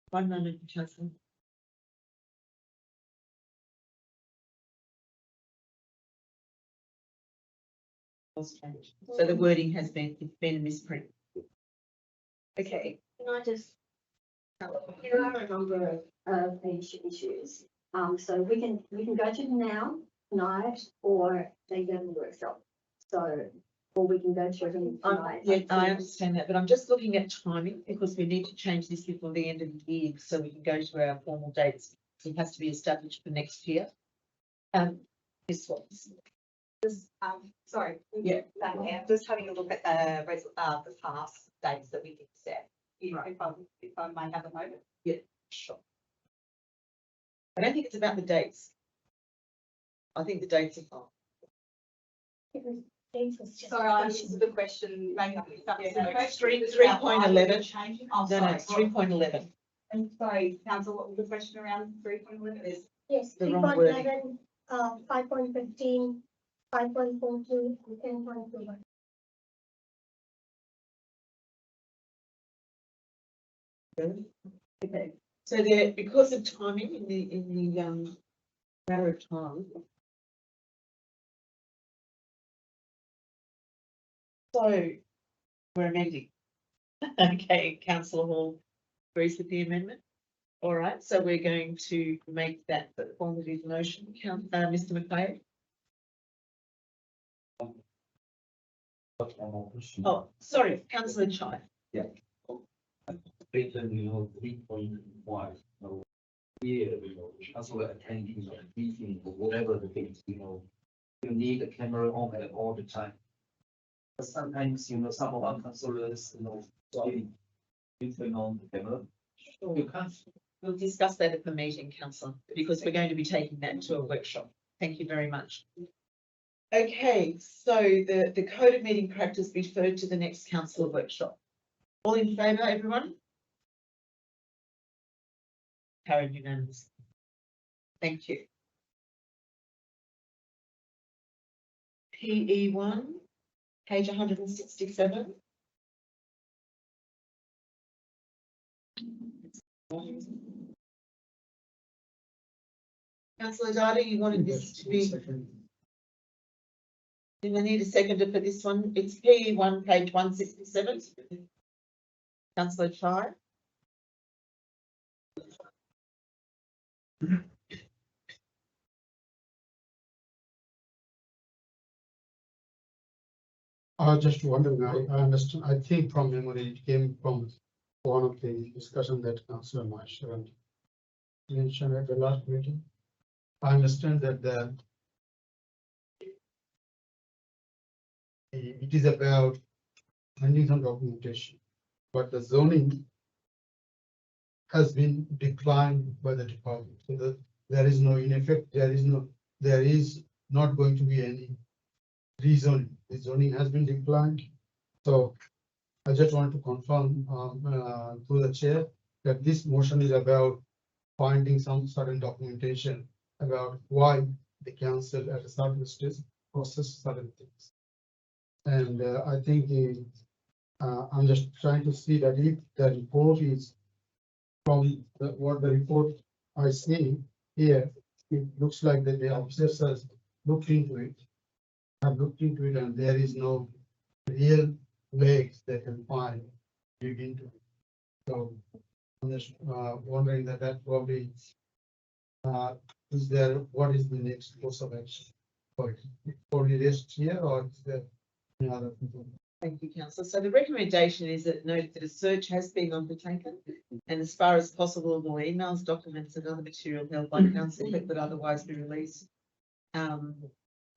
One moment, Councillor. Was changed. So the wording has been, it's been a misprint. Okay, Can I just, there are a number of issues. So we can go to them now, tonight, or they go to the workshop. So, or we can go through them tonight. yeah, I understand that, but I'm just looking at timing because we need to change this before the end of the year so we can go to our formal dates. It has to be established for next year. This one. Sorry. Yeah. Just having a look at the past dates that we did set. If I may have a moment. Yeah, sure. I don't think it's about the dates. I think the dates are fine. Sorry, I answered the question. Maybe It's 3.11. Changing. Oh, No, sorry. it's 3.11. And sorry, council, what was the question around 3.11? Yes, The wrong wording. 3.11, 5.15, 5.42, and 10.21. Okay, so there, because of timing in the matter of time. So we're amending. Okay, councillor Hall agrees with the amendment. All right, so we're going to make that the form of his motion. Mr. McLeod. Oh, sorry, councillor Chai. Written, 3.1, here, council attending a meeting or whatever the case, you need a camera on at all the time. But sometimes, some of our councillors, sorry, you turn on the camera. You can't. We'll discuss that at the meeting, councillor, because we're going to be taking that to a workshop. Thank you very much. Okay, so the code of meeting practice referred to the next councillor workshop. All in favour, everyone? Carried unanimously. Thank you. PE1, page 167. Councillor Dada, you wanted this to be, do I need a seconder for this one? It's PE1, page 167. Councillor Chai. I was just wondering, I understand, I think from memory, it came from one of the discussion that Councillor Mahesh mentioned at the last meeting. I understand that it is about finding some documentation, but the zoning has been declined by the department. So there is no, in effect, there is not going to be any rezoning. The zoning has been declined. So I just want to confirm through the chair that this motion is about finding some certain documentation about why the council at a certain stage process certain things. And I think I'm just trying to see that if the report is from what the report I see here, it looks like that the officers have looked into it, and there is no real legs they can find dig into it. So I'm just wondering that probably is there, what is the next course of action for it? Only rest here, or is there any other? Thank you, councillor. So the recommendation is that note that a search has been undertaken, and as far as possible, all emails, documents, and other material held by council that would otherwise be released.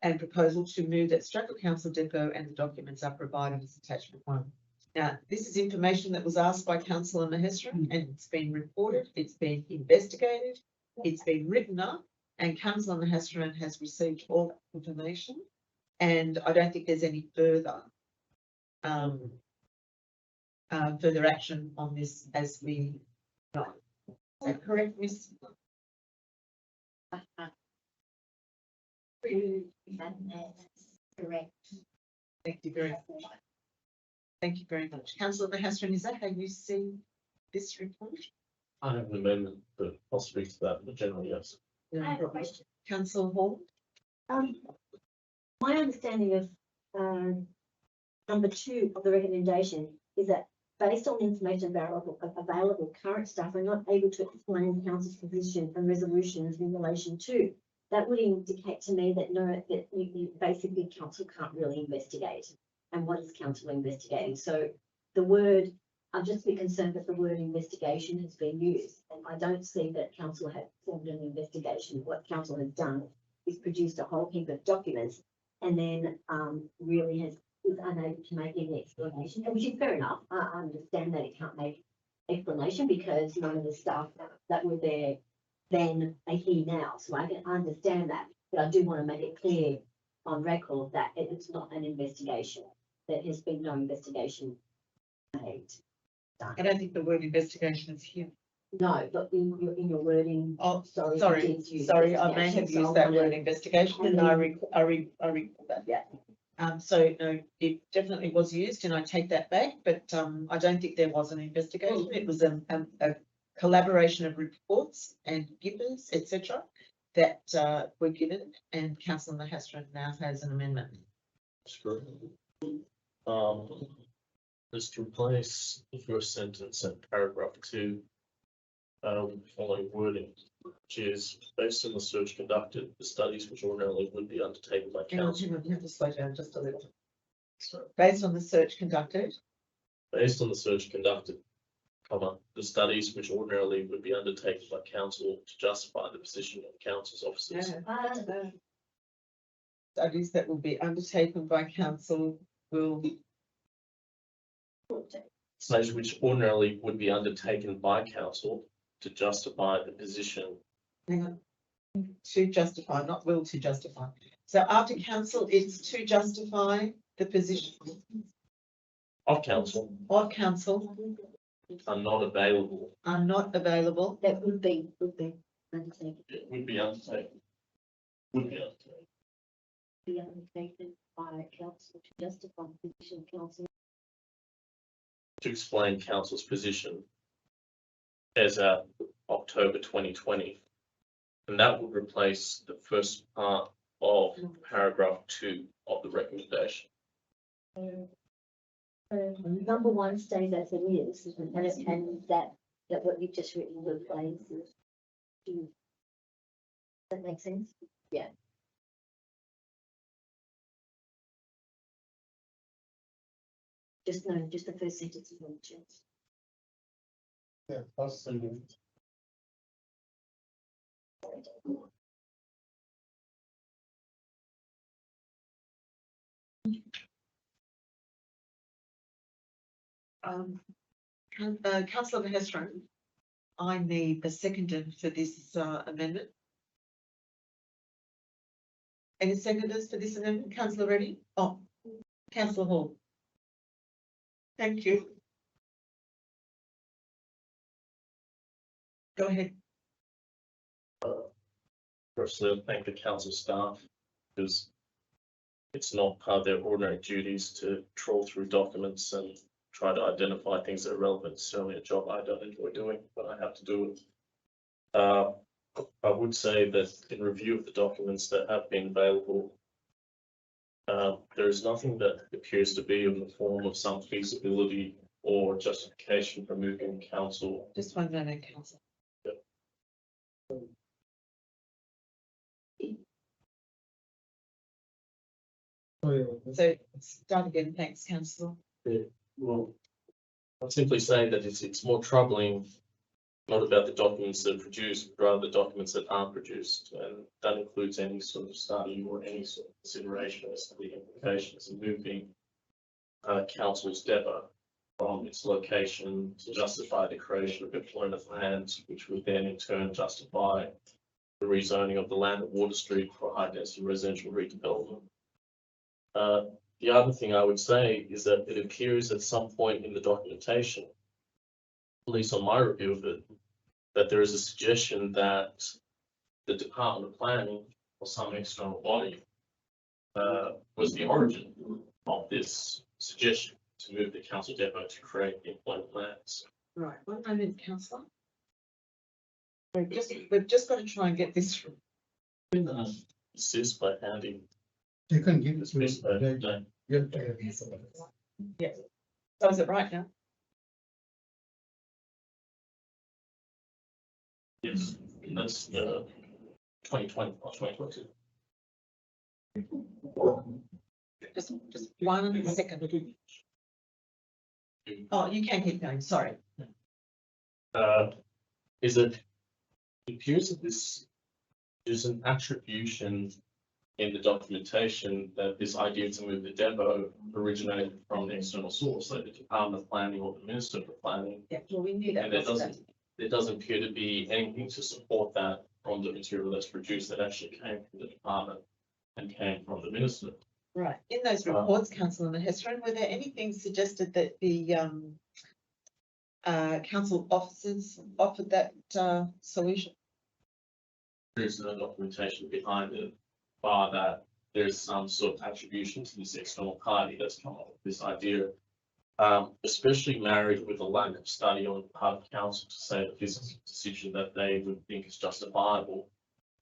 And proposal to move that Strathfield Council Depot and the documents are provided as attachment 1. Now, this is information that was asked by Councillor Mahestra, and it's been reported, it's been investigated, it's been written up, and Councillor Mahestra has received all that information. And I don't think there's any further further action on this as we know. Is that correct, Miss? Correct. Thank you very much. Thank you very much. Councillor Mahestra, is that how you see this report? I have an amendment, but I'll speak to that, but generally, yes. I have a question. Councillor Hall? My understanding of number 2 of the recommendation is that based on the information available, current staff are not able to explain council's position and resolutions in relation to. That would indicate to me that basically council can't really investigate. And what is council investigating? So the word, I'm just a bit concerned that the word investigation has been used, and I don't see that council has formed an investigation. What council has done is produced a whole heap of documents, and then really is unable to make any explanation, which is fair enough. I understand that it can't make explanation because none of the staff that were there then are here now. So I can understand that, but I do want to make it clear on record that it's not an investigation. There has been no investigation made. I don't think the word investigation is here. No, but in your wording. Oh, Sorry, sorry, you did use sorry, I may have investigation, so used I that wanna- word investigation, and I recall that. Yeah. So no, it definitely was used, and I take that back, but I don't think there was an investigation. It was a collaboration of reports and givers, etc., that were given, and Councillor Mahestra now has an amendment. Sure. Just to replace the first sentence in paragraph 2, following wording, which is based on the search conducted, the studies which ordinarily would be undertaken by council. You have to slow down just a little. Based on the search conducted. Based on the search conducted, the studies which ordinarily would be undertaken by council to justify the position of council's officers. Studies that will be undertaken by council will. Studies which ordinarily would be undertaken by council to justify the position. Hang on. To justify, not will to justify. So after council, it's to justify the position Of council of council are not available. are not available. That would be undertaken. Would be undertaken. Would be undertaken. Be undertaken by council to justify the position of council. To explain council's position as at October 2020. And that would replace the first part of paragraph 2 of the recommendation. Number 1 stays as it is, and that what you've just written replaces. Does that make sense? Yeah. Just no, just the first sentence of the chair. Yeah, first sentence. Councillor Hestron, I need a seconder for this amendment. Any seconders for this amendment? Councillor Reddy? Oh, Councillor Hall. Thank you. Go ahead. Firstly, I thank the council staff because it's not part of their ordinary duties to trawl through documents and try to identify things that are relevant. It's certainly a job I don't enjoy doing, but I have to do it. I would say that in review of the documents that have been available, there is nothing that appears to be in the form of some feasibility or justification for moving council. Just one moment, councillor. So start again. Thanks, councillor. Well, I'll simply say that it's more troubling, not about the documents that are produced, but rather the documents that aren't produced. And that includes any sort of study or any sort of consideration as to the implications of moving council's depot from its location to justify the creation of employment lands, which would then in turn justify the rezoning of the land at Water Street for high density residential redevelopment. The other thing I would say is that it appears at some point in the documentation, at least on my review of it, that there is a suggestion that the Department of Planning or some external body was the origin of this suggestion to move the council depot to create the employment plans. Right, one moment, councillor. We've just got to try and get this through. Assist by handing You can give this it piece to of me. Yeah. So is it right now? Yes, that's 2020 or 2022. Just one second. Oh, you can keep going, sorry. Is it appears that this is an attribution in the documentation that this idea to move the depot originated from an external source, like the Department of Planning or the Minister for Planning. Yeah, well, we knew that. And there doesn't appear to be anything to support that from the material that's produced that actually came from the department and came from the minister. Right, in those reports, Councillor Hestron, were there anything suggested that the council officers offered that solution? There's no documentation behind it, bar that there's some sort of attribution to this external party that's come up with this idea. Especially married with a lack of study on the part of council to say that this is a decision that they would think is justifiable.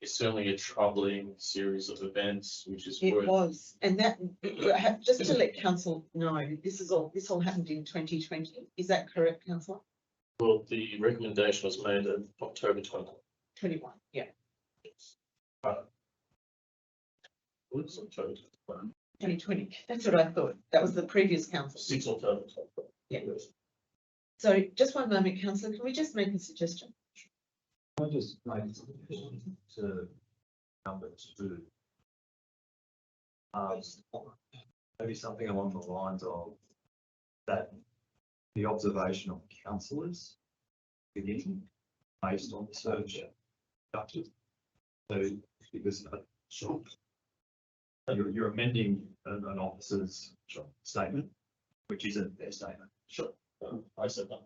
It's certainly a troubling series of events, which is It worth. was, and that, just to let council know, this all happened in 2020, is that correct, councillor? Well, the recommendation was made in October 21, yeah. What's October 21? 2020, that's what I thought, that was the previous council. 6 October. Yeah. So just one moment, councillor, can we just make a suggestion? I just make a suggestion to number 2. Maybe something along the lines of that the observation of councillors beginning based on the search conducted. So because you're amending an officer's statement, which isn't their statement. Sure. I said that.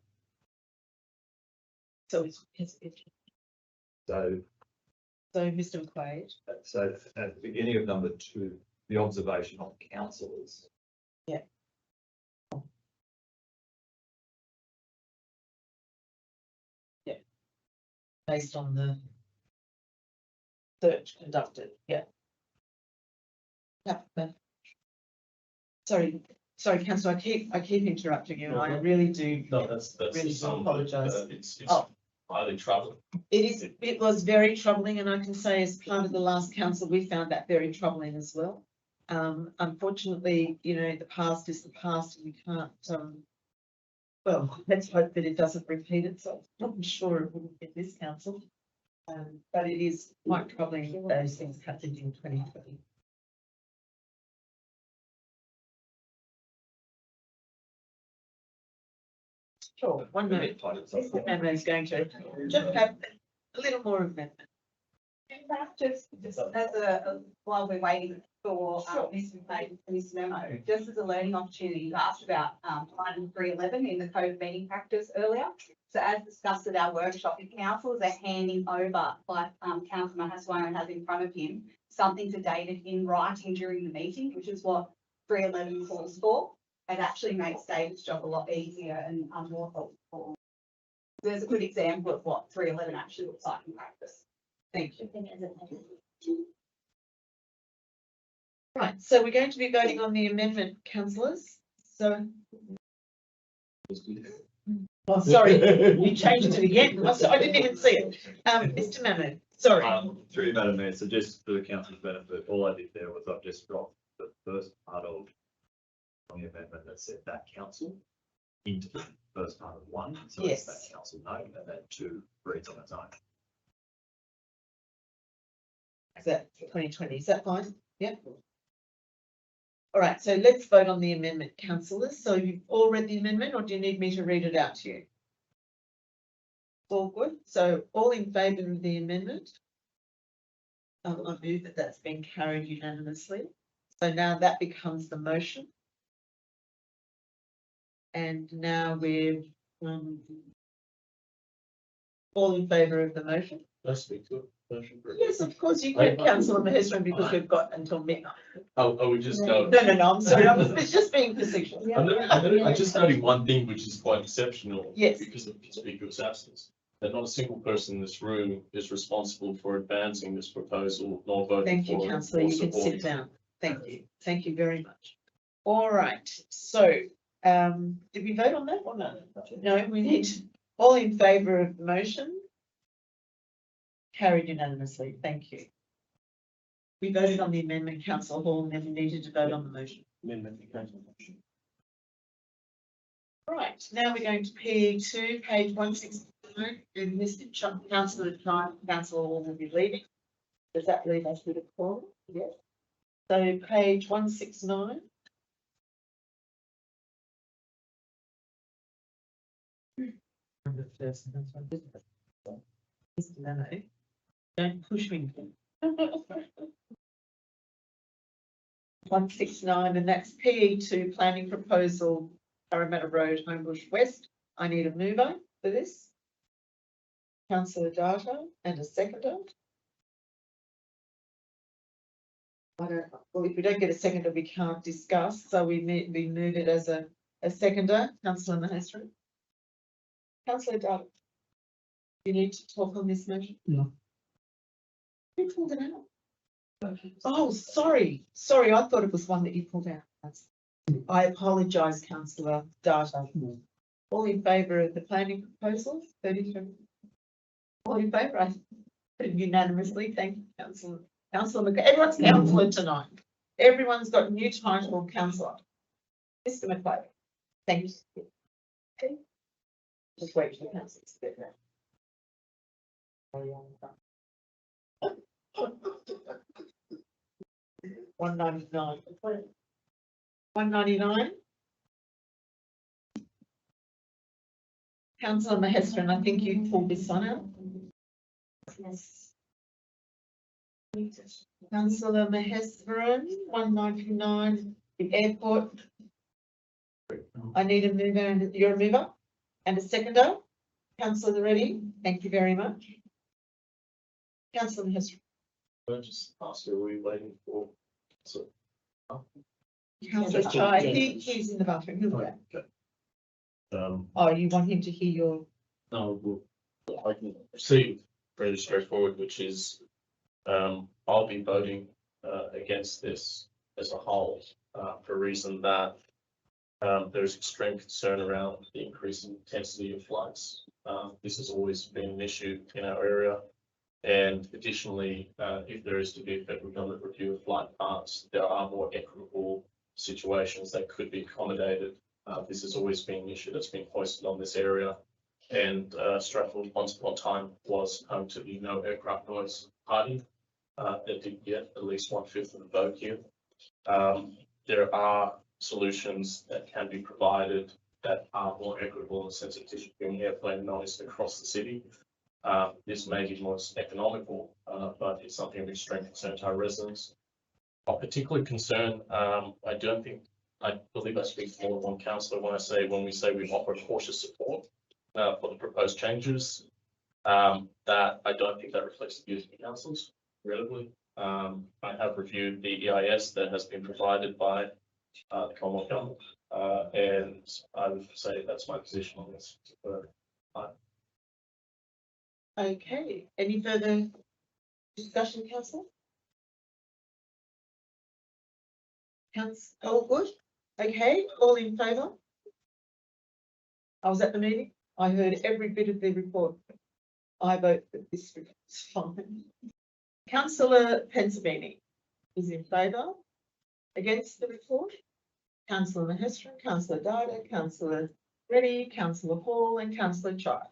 So So Mr. McQuaid, So at the beginning of number 2, the observation of councillors. Yeah. Yeah. Based on the search conducted, yeah. Sorry, councillor, I keep interrupting you, and I really do. No, that's Really do some, apologise. It's Oh. highly troubling. It was very troubling, and I can say as part of the last council, we found that very troubling as well. Unfortunately, you know, the past is the past and we can't, well, let's hope that it doesn't repeat itself. Not sure it wouldn't in this council. But it is quite troubling those things happened in 2020. Sure, one minute. Mr. Memo is going to just have a little more amendment. Just as while we're waiting for, Mr. Memo, just as a learning opportunity, you asked about, item 311 in the code of meeting practice earlier. So as discussed at our workshop, the councils are handing over, like, Councillor Mahaswaran has in front of him, something to date it in writing during the meeting, which is what 311 calls for. It actually makes David's job a lot easier and more helpful. There's a good example of what 311 actually looks like in practice. Thank you. Right, so we're going to be voting on the amendment, councillors. So, oh, sorry, you changed it again. I didn't even see it. Mr. Memo, sorry. Through you, Madam Mayor, so just for the council's benefit, all I did there was I've just dropped the first part of the amendment that said that council into the first part of 1, so it's Yes. that council note, and then 2 reads on its own. Is that 2020? Is that fine? Yeah. All right, so let's vote on the amendment, councillors. So you've all read the amendment, or do you need me to read it out to you? All good. So all in favour of the amendment? I move that that's been carried unanimously. So now that becomes the motion. And now we're all in favour of the motion. Let's speak to it. Motion for it. Yes, of course you can, councillor Maheswaran, because we've got until midnight. Oh, we just go. No, I'm sorry, it's just being facetious. I'm just noting one thing which is quite exceptional. Yes. Because of conspicuous absence. That not a single person in this room is responsible for advancing this proposal, nor voting Thank for you, it councillor, or you can supporting sit it. down. Thank you very much. All right, so, did we vote on that or no? No, we need, all in favour of the motion? Carried unanimously, thank you. We voted on the amendment, councillor Hall, and then we needed to vote on the motion. Amendment. Right, now we're going to PE2, page 169, and Mr. Councillor Councillor Hall will be leaving. Does that leave us with a quorum? Yes. So page 169. Mr. Leno, don't push me. 169, and that's PE2 planning proposal, Parramatta Road, Homebush West. I need a mover for this. Councillor Data and a seconder. Well, if we don't get a seconder, we can't discuss, so we move it as a seconder. Councillor Maheswaran. Councillor Data. You need to talk on this motion? No. Who pulled it out? Oh, sorry, I thought it was one that you pulled out. I apologise, councillor Data. All in favour of the planning proposal, 33. All in favour, I put unanimously. Thank you, councillor. Councillor McLeod, everyone's councillor tonight. Everyone's got new title, councillor. Mr. McLeod, thank you. Okay. Just wait for the councillor to get there. 199. 199. Councillor Maheswaran, I think you pulled this one out. Yes. Councillor Maheswaran, 199, the airport. I need a mover, and you're a mover, and a seconder. Councillor Reddy, thank you very much. Councillor Maheswaran. Can I just ask you, are we waiting for? So, Councillor Chai, he's in the bathroom, he'll go. Oh, you want him to hear your, no, well, I can see fairly straightforward, which is, I'll be voting, against this as a whole, for a reason that, there's extreme concern around the increasing intensity of floods. This has always been an issue in our area. And additionally, if there is to be a federal government review of flight paths, there are more equitable situations that could be accommodated. This has always been an issue that's been hoisted on this area. And Stratford once upon a time was home to the no aircraft noise party that did get at least 1/5 of the vote here. There are solutions that can be provided that are more equitable in the sense of distributing airplane noise across the city. This may be most economical, but it's something of extreme concern to our residents. Of particular concern, I believe I speak for more than one councillor when we say we offer cautious support for the proposed changes. That I don't think that reflects the views of the councillors, relatively. I have reviewed the EIS that has been provided by the Commonwealth Government, and I would say that's my position on this. Okay, any further discussion, council? Council, all good? Okay, all in favour? I was at the meeting. I heard every bit of the report. I vote that this is fine. Councillor Pensabini is in favour. Against the report? Councillor Mahestron, Councillor Dada, Councillor Reddy, Councillor Hall and Councillor Chai.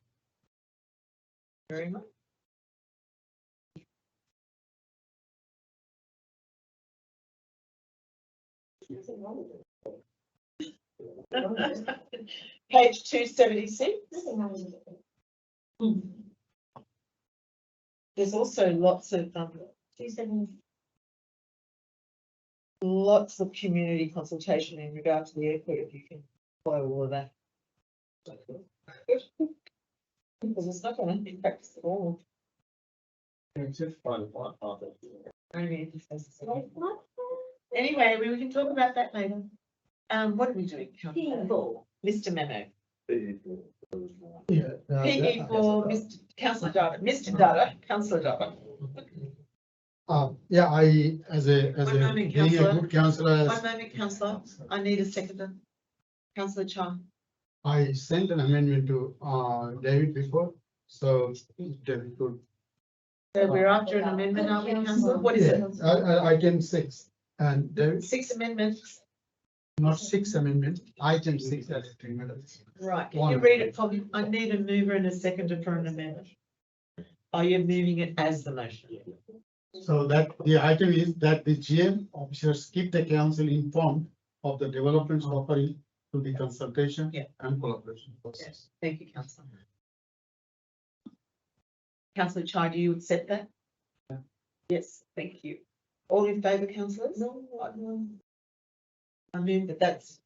Very much. Page 276. There's also lots of lots of community consultation in regard to the airport, if you can follow all of that. Because it's not going to impact us at all. Anyway, we can talk about that later. What are we doing? Mr. Memo. Yeah. PE for Mr. Councillor Dada. Mr. Dada, Councillor Dada. Yeah, as a One moment, being a councillor. good councillor, One moment, councillor. I need a seconder. Councillor Chai. I sent an amendment to David before, so David could. So we're after an amendment, are we, councillor? What is it? Item 6, and David, 6 amendments. not 6 amendment, item 6 as 3 minutes. Right, can you read it for me? I need a mover and a seconder for an amendment. Are you moving it as the motion? So that the item is that the GM officers keep the council informed of the developments offering to the consultation Yeah. and collaboration process. Yes, thank you, councillor. Councillor Chai, do you accept that? Yes, thank you. All in favour, councillors? No. I move that that's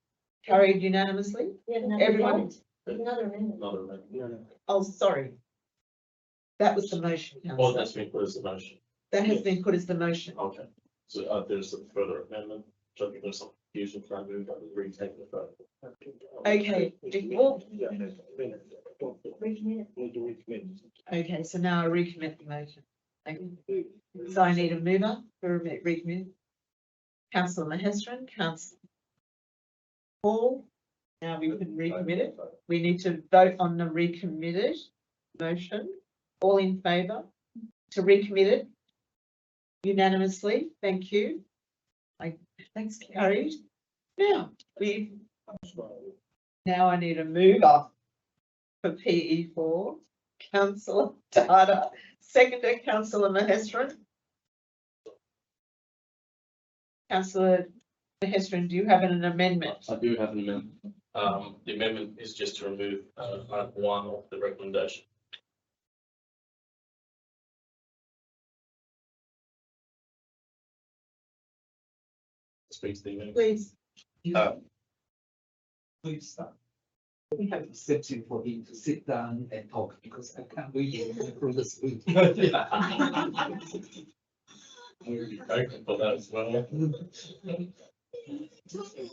carried unanimously. Everyone? Another amendment. Oh, sorry. That was the motion, Well, councillor. that's been put as a motion. That has been put as the motion. Okay, so there's a further amendment. So I think there's some confusion trying to retake the vote. Okay, okay, so now I recommit the motion. Okay. So I need a mover for recommit. Councillor Mahestron, Councillor Hall. Now we can recommit it. We need to vote on the recommitted motion. All in favour to recommit it unanimously. Thank you. Thanks, carried. Now I need a mover for PE4. Councillor Dada, seconder Councillor Mahestron. Councillor Mahestron, do you have an amendment? I do have an amendment. The amendment is just to remove item 1 of the recommendation. Speak to the amendment. Please. Please stop. We have a section for him to sit down and talk because I can't read from the screen. Okay, for that as well.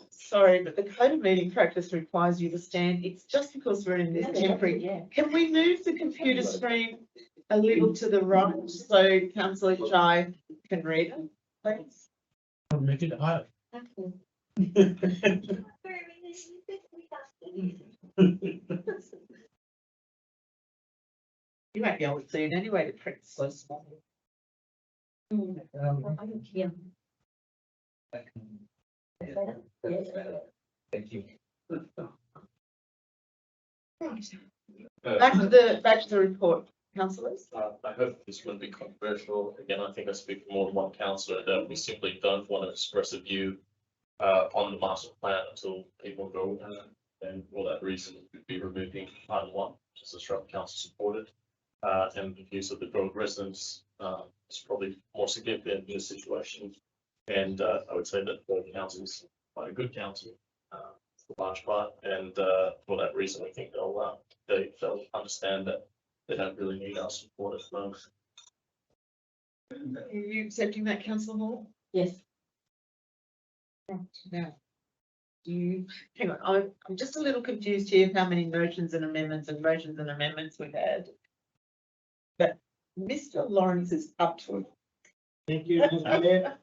Sorry, but the code of meeting practice requires you to stand. It's just because we're in this temporary. Yeah. Can we move the computer screen a little to the right so Councillor Chai can read it, please? Make it higher. You won't be able to see it anyway, the print's so small. Yeah. Thank you. Back to the report, councillors. I hope this won't be controversial. Again, I think I speak for more than one councillor that we simply don't want to express a view on the master plan until people go, and for that reason, we'd be removing item 1, just as Stratton Council supported. And the views of the Grove residents is probably more significant in this situation. And I would say that the council is quite a good council for large part, and for that reason, I think they'll understand that they don't really need our support at the moment. Are you accepting that, councillor Hall? Yes. Now, hang on, I'm just a little confused here of how many motions and amendments we've had. But Mr. Lawrence is up to it. Thank you, Mr. Mayor.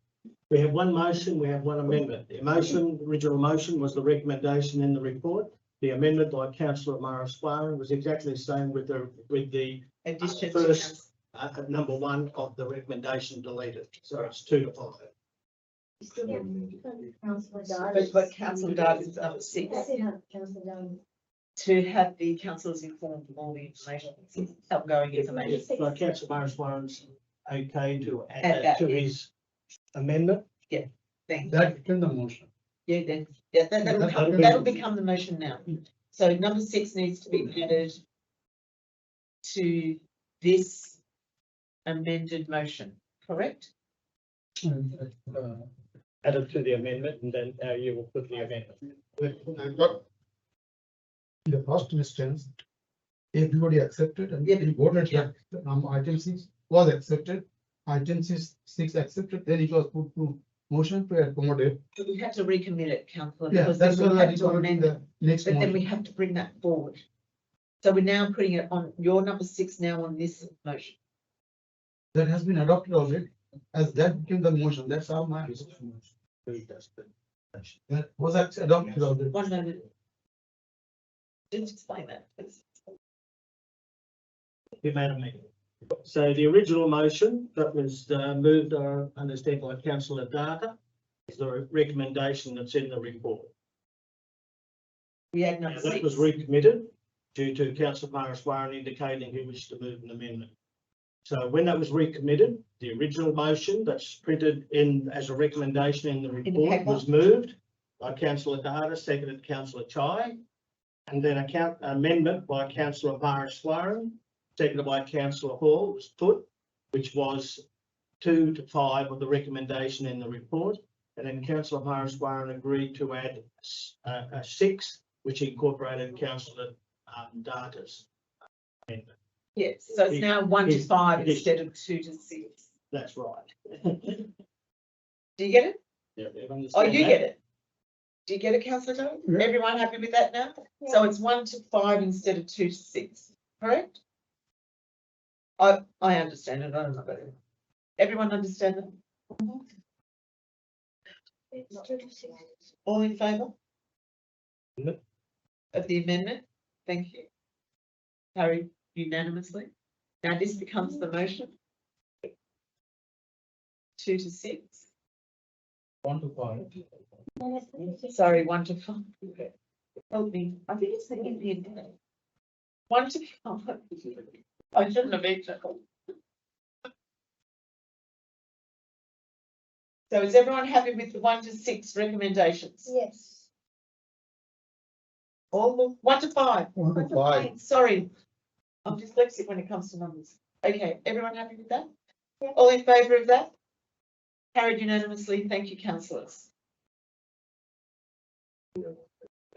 We have one motion, we have one amendment. The motion, original motion was the recommendation in the report. The amendment by councillor Morris Warren was exactly the same with the Addition to first number 1 of the recommendation deleted. So it's 2 to 5. But councillor Darby is up 6 to have the councillors informed of all the information, outgoing information. So councillor Morris Warren's okay to add Add that that, to yeah. his amendment. Thank you. That became the motion. Yeah, then, yeah, that'll become the motion now. So number 6 needs to be added to this amended motion, correct? Added to the amendment, and then you will put the amendment. In the first instance, everybody accepted and Yeah. he voted Yeah. that item 6 was accepted. Item 6 accepted, then it was put to motion to accommodate. But we have to recommit it, councillor, Yeah, because that's then we what I have to amend it, the next but then we motion. have to bring that forward. So we're now putting it on your number 6 now on this motion. That has been adopted already, as that became the motion, that's how my. That was actually adopted already. One moment. Just explain that, please. You made a meeting. So the original motion that was moved, understand by councillor Data, is the recommendation that's in the report. We had Now, number that 6. was recommitted due to councillor Morris Warren indicating he wished to move an amendment. So when that was recommitted, the original motion that's printed in as a recommendation in the report paper. was moved by councillor Data, seconded councillor Chai, and then amendment by councillor Morris Warren, seconded by councillor Hall was put, which was 2 to 5 of the recommendation in the report. And then councillor Morris Warren agreed to add a 6, which incorporated councillor Data's amendment. Yes, so it's now 1 to Yes. 5 Yes. instead of 2 to 6. That's right. Do you get it? Yeah, everyone Oh, understand you that? get it? Do you get it, councillor Doe? Yeah. Everyone happy with that now? So it's 1 to 5 instead of 2 to 6, correct? I understand it, I don't know about it. Everyone understand that? All in favour? Yep. Of the amendment? Thank you. Carried unanimously. Now this becomes the motion. 2 to 6. 1 to 5. Sorry, 1 to 5. Help me. I think it's the Indian day. 1 to 5. I shouldn't have been chuckled. So is everyone happy with the 1 to 6 recommendations? Yes. All the 1 to 5. 1 to 5. Sorry, I'm dyslexic when it comes to numbers. Okay, everyone happy with that? Yeah. All in favour of that? Carried unanimously. Thank you, councillors.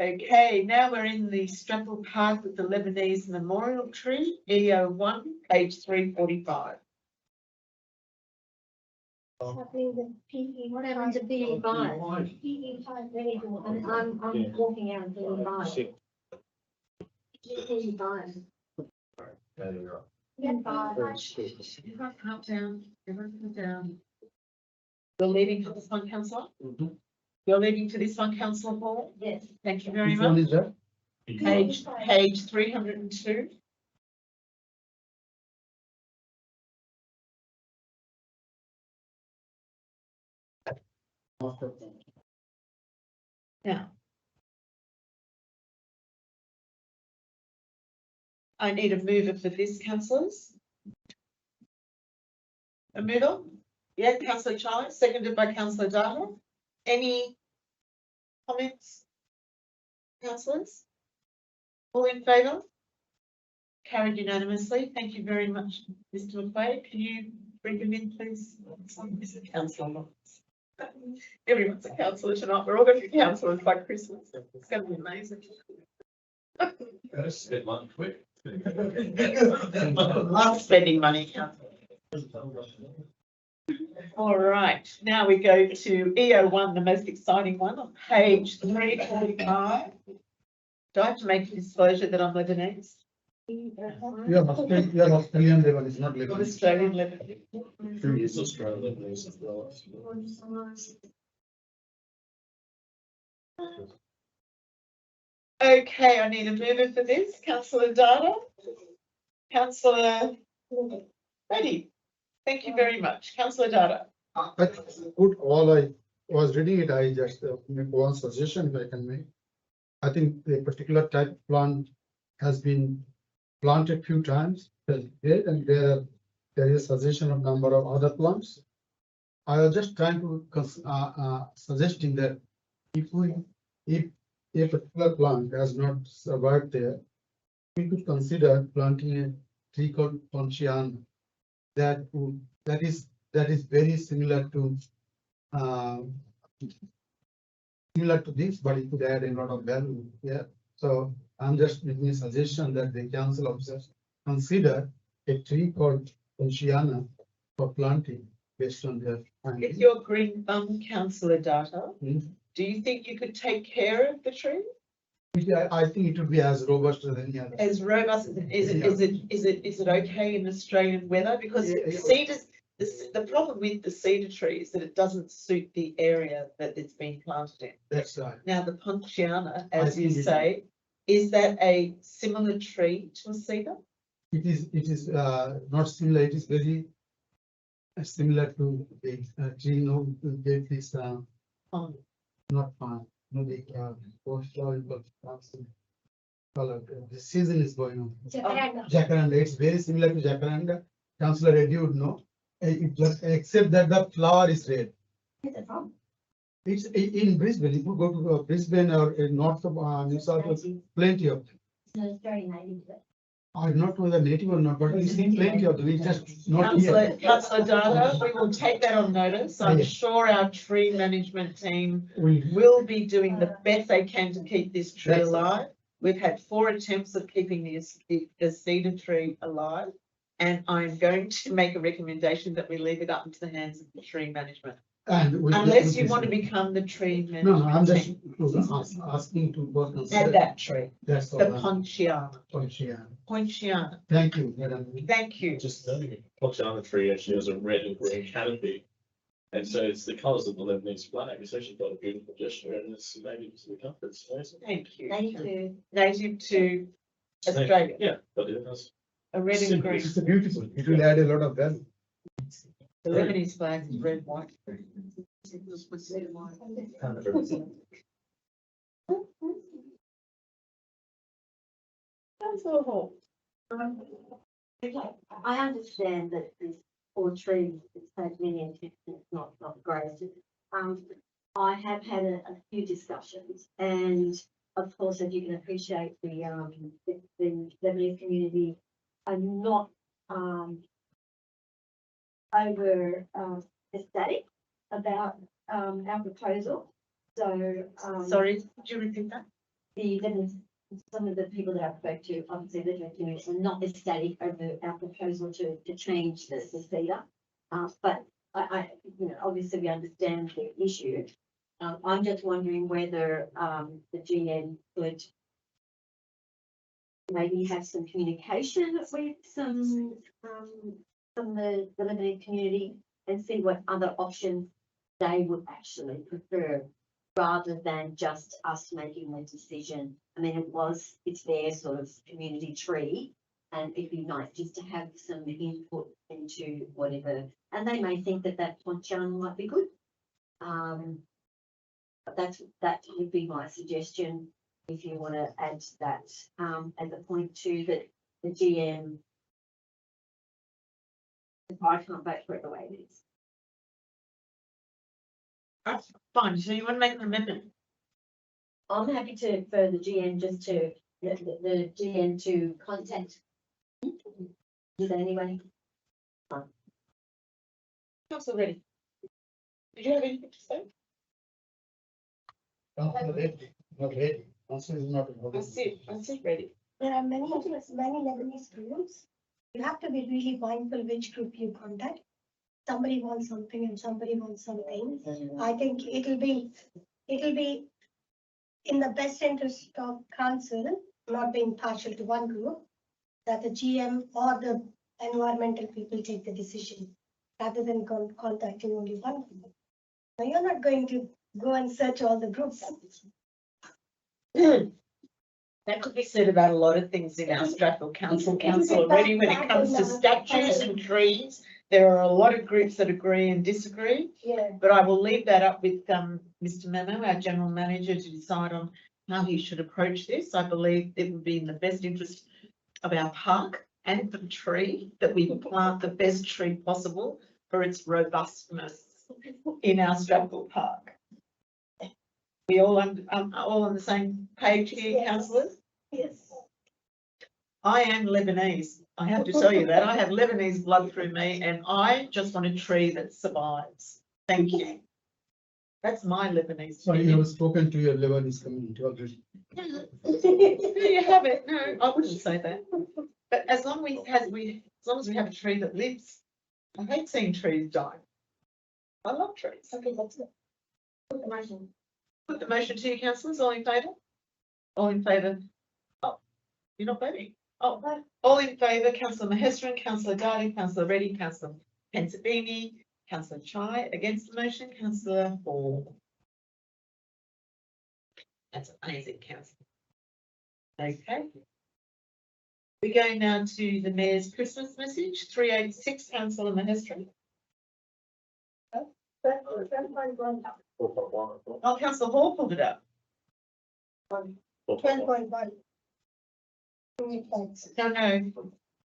Okay, now we're in the Strathfield Park with the Lebanese Memorial Tree, EO1, page 345. Happening with PE. What happened to PE5? PE5, very good. I'm walking out of PE5. PE5. Yeah, five. Everyone calm down, everyone calm down. You're leaving for this one, councillor? You're leaving for this one, councillor Hall? Yes. Thank you very Which one much. is that? Page 302. After. Now. I need a mover for this, councillors. A mover? Yeah, councillor Charlie, seconded by councillor Data. Any comments? Councillors? All in favour? Carried unanimously. Thank you very much, Mr. McQuaid. Can you bring them in, please? Mr. Councillor. Everyone's a councillor tonight. We're all going to be councillors by Christmas. It's going to be amazing. Gotta spend money quick. Love spending money, councillor. All right, now we go to EO1, the most exciting one on page 345. Do I have to make a disclosure that I'm Lebanese? Your Australian level is not level. Australian level. It's Australian Lebanese as well. Okay, I need a mover for this. Councillor Data. Councillor Reddy. Thank you very much. Councillor Data. Good, while I was reading it, I just make one suggestion if I can make. I think the particular type of plant has been planted few times, and there is a suggestion of number of other plants. I was just trying to suggesting that if a particular plant has not survived there, we could consider planting a tree called Ponchiana. That is very similar to this, but it could add a lot of value. Yeah. So I'm just making a suggestion that the council officers consider a tree called Ponchiana for planting based on their If findings. you're green thumb, Councillor Data, Hmm. do you think you could take care of the tree? I think it would be as robust as any other. As robust, is it okay in Australian weather? Because Yeah, yeah. cedars, the problem with the cedar tree is that it doesn't suit the area that it's been planted in. That's right. Now, the Ponchiana, I as you think it- say, is that a similar tree to a cedar? It is not similar. It is very similar to the tree. No, get this Oh, not fine. No, the color. The season is going on. Jacaranda. It's very similar to jacaranda. Councillor Reddy would know. Except that the flower is red. It's in Brisbane. If you go to Brisbane or in north of New South Wales, plenty of them. It's very native. I don't know whether native or not, but we see plenty of them. It's just not here. Councillor Data, we will take that on notice. I'm Yeah. sure our tree management team We will be doing the best they can to keep this tree That's- alive. We've had 4 attempts of keeping the cedar tree alive. And I'm going to make a recommendation that we leave it up into the hands of the tree management. and we Unless you want to become the tree No, I'm management just team. asking to both Add consider. that tree, That's all. the Ponchiana. Ponchiana. Ponchiana, Thank you, Madam. thank you. Just noting, Ponchiana tree actually has a red and green canopy. And so it's the colours of the Lebanese flag. It's actually got a beautiful gesture and it's native to the country. It's amazing. Thank you. Thank you. Native to Australia, Yeah, but it has. a red and green. It's beautiful. It will add a lot of value. The Lebanese flag is red, white. Councillor Hall. Okay, I understand that this all trees, it's had many intentions, not great. I have had a few discussions and of course, as you can appreciate, the Lebanese community are not, over, ecstatic about, our proposal. So, Sorry, could you repeat that? the Lebanese, some of the people that I spoke to, obviously, Lebanese communities are not ecstatic over our proposal to change the cedar. But I, obviously we understand the issue. I'm just wondering whether, the GM could maybe have some communication with some, from the Lebanese community and see what other options they would actually prefer, rather than just us making the decision. I mean, it's their sort of community tree, and it'd be nice just to have some input into whatever, and they may think that Ponchiana might be good. That would be my suggestion, if you want to add that, as a point to that the GM. I can't vote for it the way it is. That's fine. So you want to make an amendment? I'm happy to, for the GM just to, the GM to contact. Does anyone? Councillor Reddy. Did you have anything to say? Not ready. Answer is not. I said ready. There are many Lebanese groups. You have to be really mindful which group you contact. Somebody wants something and somebody wants something. I think it'll be in the best interest of council, not being partial to one group, that the GM or the environmental people take the decision rather than contacting only one group. Now, you're not going to go and search all the groups. That could be said about a lot of things in our Strathfield Council already. When it comes to statues and trees, there are a lot of groups that agree and disagree. Yeah. But I will leave that up with Mr. Memo, our general manager, to decide on how he should approach this. I believe it would be in the best interest of our park and for the tree that we plant the best tree possible for its robustness in our Strathfield Park. We all on the same page here, Yes. councillors? Yes. I am Lebanese. I have to tell you that. I have Lebanese blood through me and I just want a tree that survives. Thank you. That's my Lebanese. So you opinion. have spoken to your Lebanese community already. There you have it. No, I wouldn't say that. But as long as we have a tree that lives, I hate seeing trees die. I love trees. Okay, that's it. Put the motion to you, councillors. All in favour? All in favour? Oh, you're not voting. Oh, all in favour, councillor Mahestran, councillor Darling, councillor Reddy, councillor Pensabini, councillor Chai. Against the motion, councillor Hall. That's amazing, councillor. Okay. We go now to the Mayor's Christmas message, 386, councillor Mahestran. Oh, councillor Hall pulled it up. 12.1. No,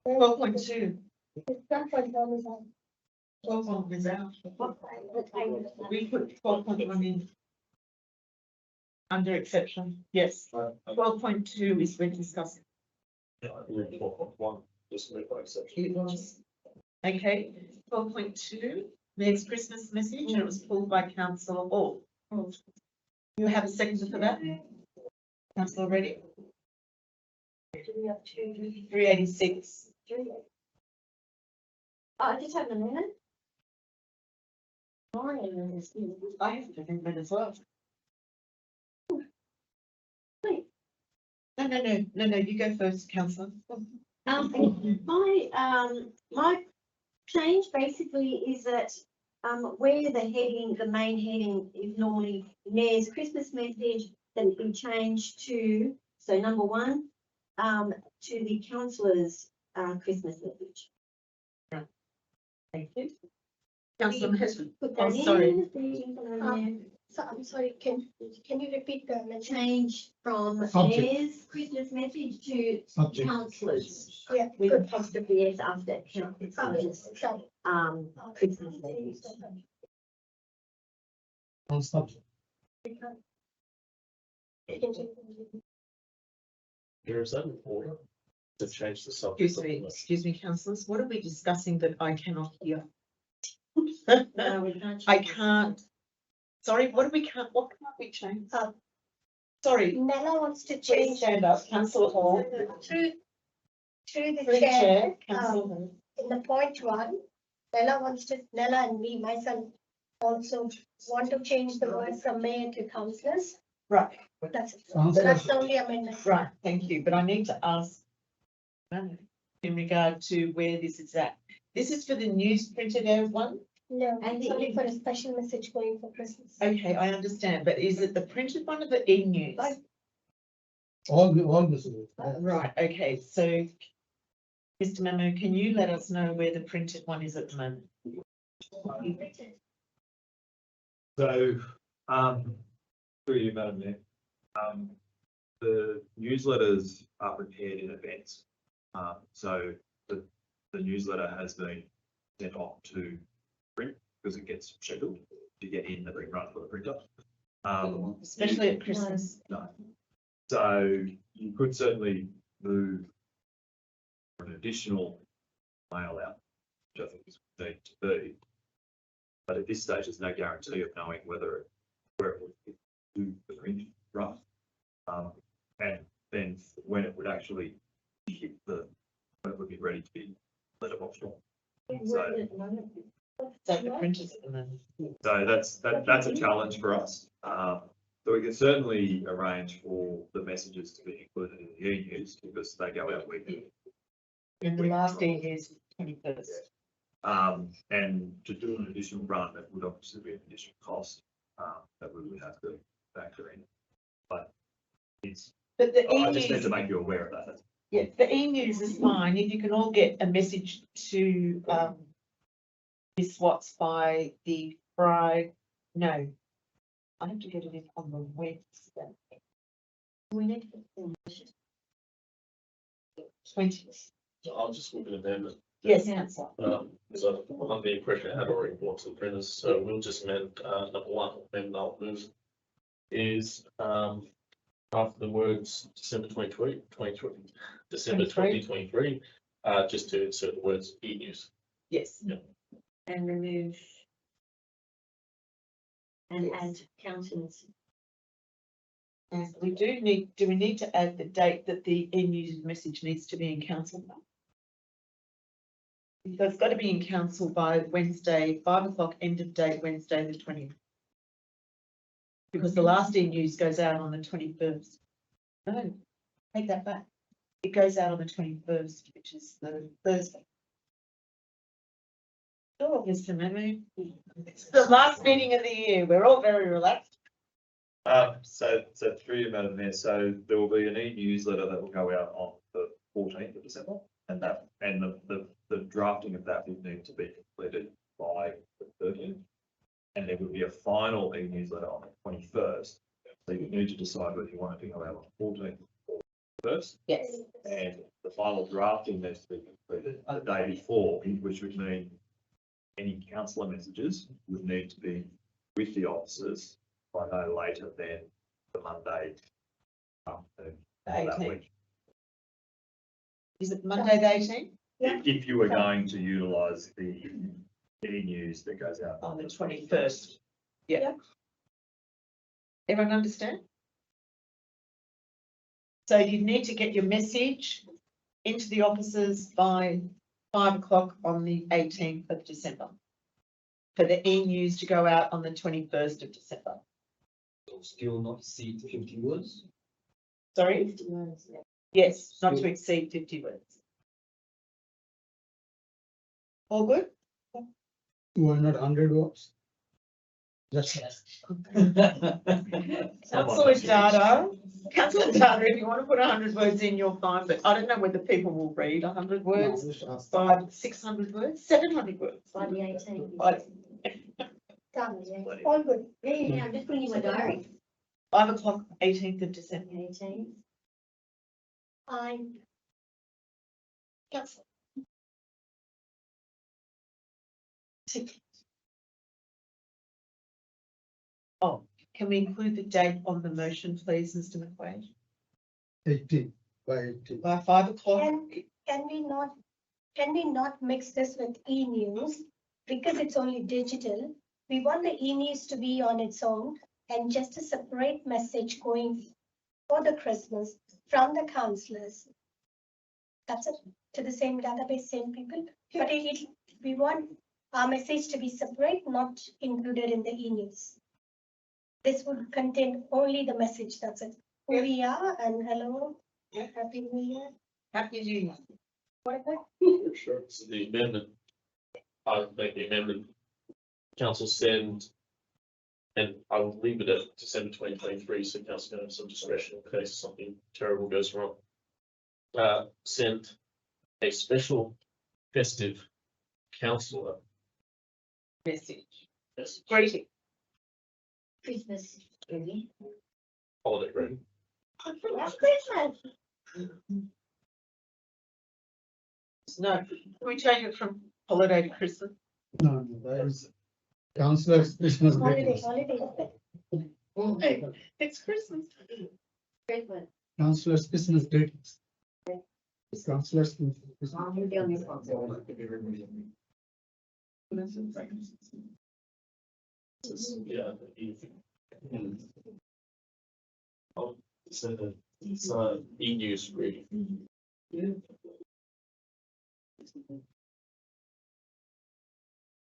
12.2. 12.1 is on. 12.1 is out. We put 12.1 in. Under exception, yes. 12.2 is we're discussing. Yeah, I believe 12.1, just move by exception. It was. Okay, 12.2, Mayor's Christmas message, and it was pulled by councillor Hall. You have a second for that? Councillor Reddy? 386. I just have a minute. I have to think that as well. No, you go first, councillor. My change basically is that, where the main heading is normally Mayor's Christmas message, that it be changed to, so number 1, to the councillor's, Christmas message. Thank you. Councillor Maheshman. Put Oh, that in. sorry. So I'm sorry, can you repeat the mention? Change from Subject. Mayor's Christmas message to Subject. councillors. Yeah, With good. apostrophe S after councillors, Sorry. Christmas message. On subject. There is that in order to change the subject. Excuse me, councillors, what are we discussing that I cannot hear? No, we can't. I can't. Sorry, what can't we change? Sorry, Nella wants to please change stand up, councillor Hall. through Through the the chair. chair, councillor Hall. In the point 1, Nella and me, myself, also want to change the word from mayor to councillors. Right, That's it. Sounds That's good. the only amendment. right, thank you, but I need to ask in regard to where this is at. This is for the news printed out one? No, And it's the- only for a special message going for Christmas. Okay, I understand, but is it the printed one or the e-news? All the. Right, okay, so Mr. Memo, can you let us know where the printed one is at the moment? So, Through you, Madam Mayor. The newsletters are prepared in advance. So the newsletter has been sent off to print because it gets scheduled to get in the print run for the printer. Especially at Christmas. No. So you could certainly move an additional mail out, which I think is need to be. But at this stage, there's no guarantee of knowing where it would do the print run. And then when it would actually hit when it would be ready to be letterboxed on. So the printers at the moment. So that's a challenge for us. So we can certainly arrange for the messages to be included in the e-news because they go out weekly. And the last E is 21st. And to do an additional run, that would obviously be an additional cost, that we would have to factor in. But But the I just need e-news, to make you aware of that. yeah, the e-news is fine. If you can all get a message to, Miss Watts by the Friday, no. I have to get it in on the Wednesday. We need to. 20th. So I'll just look at amendment. Yes, councillor. Because I'm under the impression it had already brought to the printers, so we'll just amend, number one, amendment I'll move is, after the words December 2023, December 2023, just to insert the words e-news. Yes. And remove. And Yes. add councillors. And we do we need to add the date that the e-news message needs to be in council? So it's got to be in council by Wednesday, 5 o'clock, end of day, Wednesday, the 20th. Because the last e-news goes out on the 21st. No, take that back. It goes out on the 21st, which is the Thursday. Oh, Mr. Memo. It's the last meeting of the year. We're all very relaxed. So through you, Madam Mayor, so there will be an e-newsletter that will go out on the 14th of December, and the drafting of that would need to be completed by the 13th. And there would be a final e-newsletter on the 21st. So you need to decide whether you want it to go out on the 14th or the 1st. Yes. And the final drafting needs to be completed the day before, which would mean any councillor messages would need to be with the officers by no later than the Monday of that 18th. week. Is it Monday the 18th? If you were going to utilise the e-news that goes out On the 21st. Yeah. Everyone understand? So you need to get your message into the offices by 5 o'clock on the 18th of December. For the e-news to go out on the 21st of December. So still not exceed 50 words. Sorry? Yes, not to exceed 50 words. All good? Why not 100 watts? Just Councillor Data, if you want to put 100 words in, you're fine, but I don't know whether people will read 100 words, 600 words, 700 words. By the 18th. Done, yeah. All good. Yeah, I'm just bringing my diary. 5 o'clock, 18th of December. 18th. I'm. Councillor. Oh, can we include the date on the motion, please, Mr. McQuaid? 18 by 18. By 5 o'clock? Can we not mix this with e-news? Because it's only digital. We want the e-news to be on its own and just a separate message going for the Christmas from the councillors. That's it, to the same database, same people. But we want our message to be separate, not included in the e-news. This would contain only the message, that's it. Who we are and hello, happy new year. Happy New Year. What about? Sure. So the amendment, I would make the amendment, council send, and I will leave it at December 2023, so council can have some discretion in case something terrible goes wrong. Send a special festive councillor. Message. Yes. Greeting. Christmas. Holiday room. That's Christmas. No, can we change it from holiday to Christmas? No, that is councillor's Christmas Holiday, greetings. holiday. It's Christmas. Christmas. Councillor's Christmas greetings. Councillor's. I'm the only one. Yeah. Oh, it's e-news reading.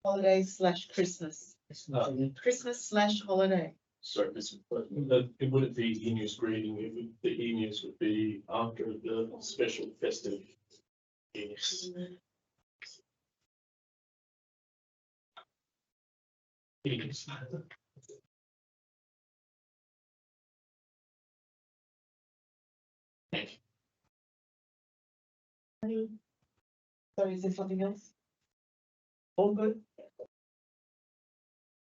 Holiday / Christmas. Christmas / holiday. Sorry, it wouldn't be e-news reading, the e-news would be after the special festive. Yes. E-news. Sorry, is there something else? All good?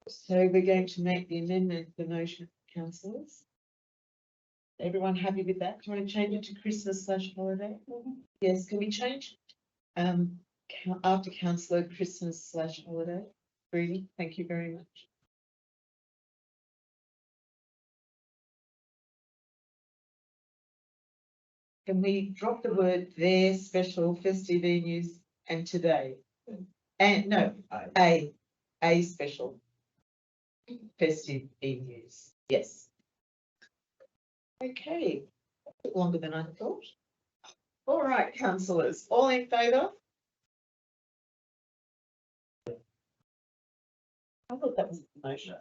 So we're going to make the amendment, the motion, councillors. Everyone happy with that? Do you want to change it to Christmas / holiday? Yes, can we change? After councillor, Christmas / holiday. Rudy, thank you very much. Can we drop the word their special festive e-news and today? And no, a special festive e-news, yes. Okay, took longer than I thought. All right, councillors, all in favour? I thought that was the motion.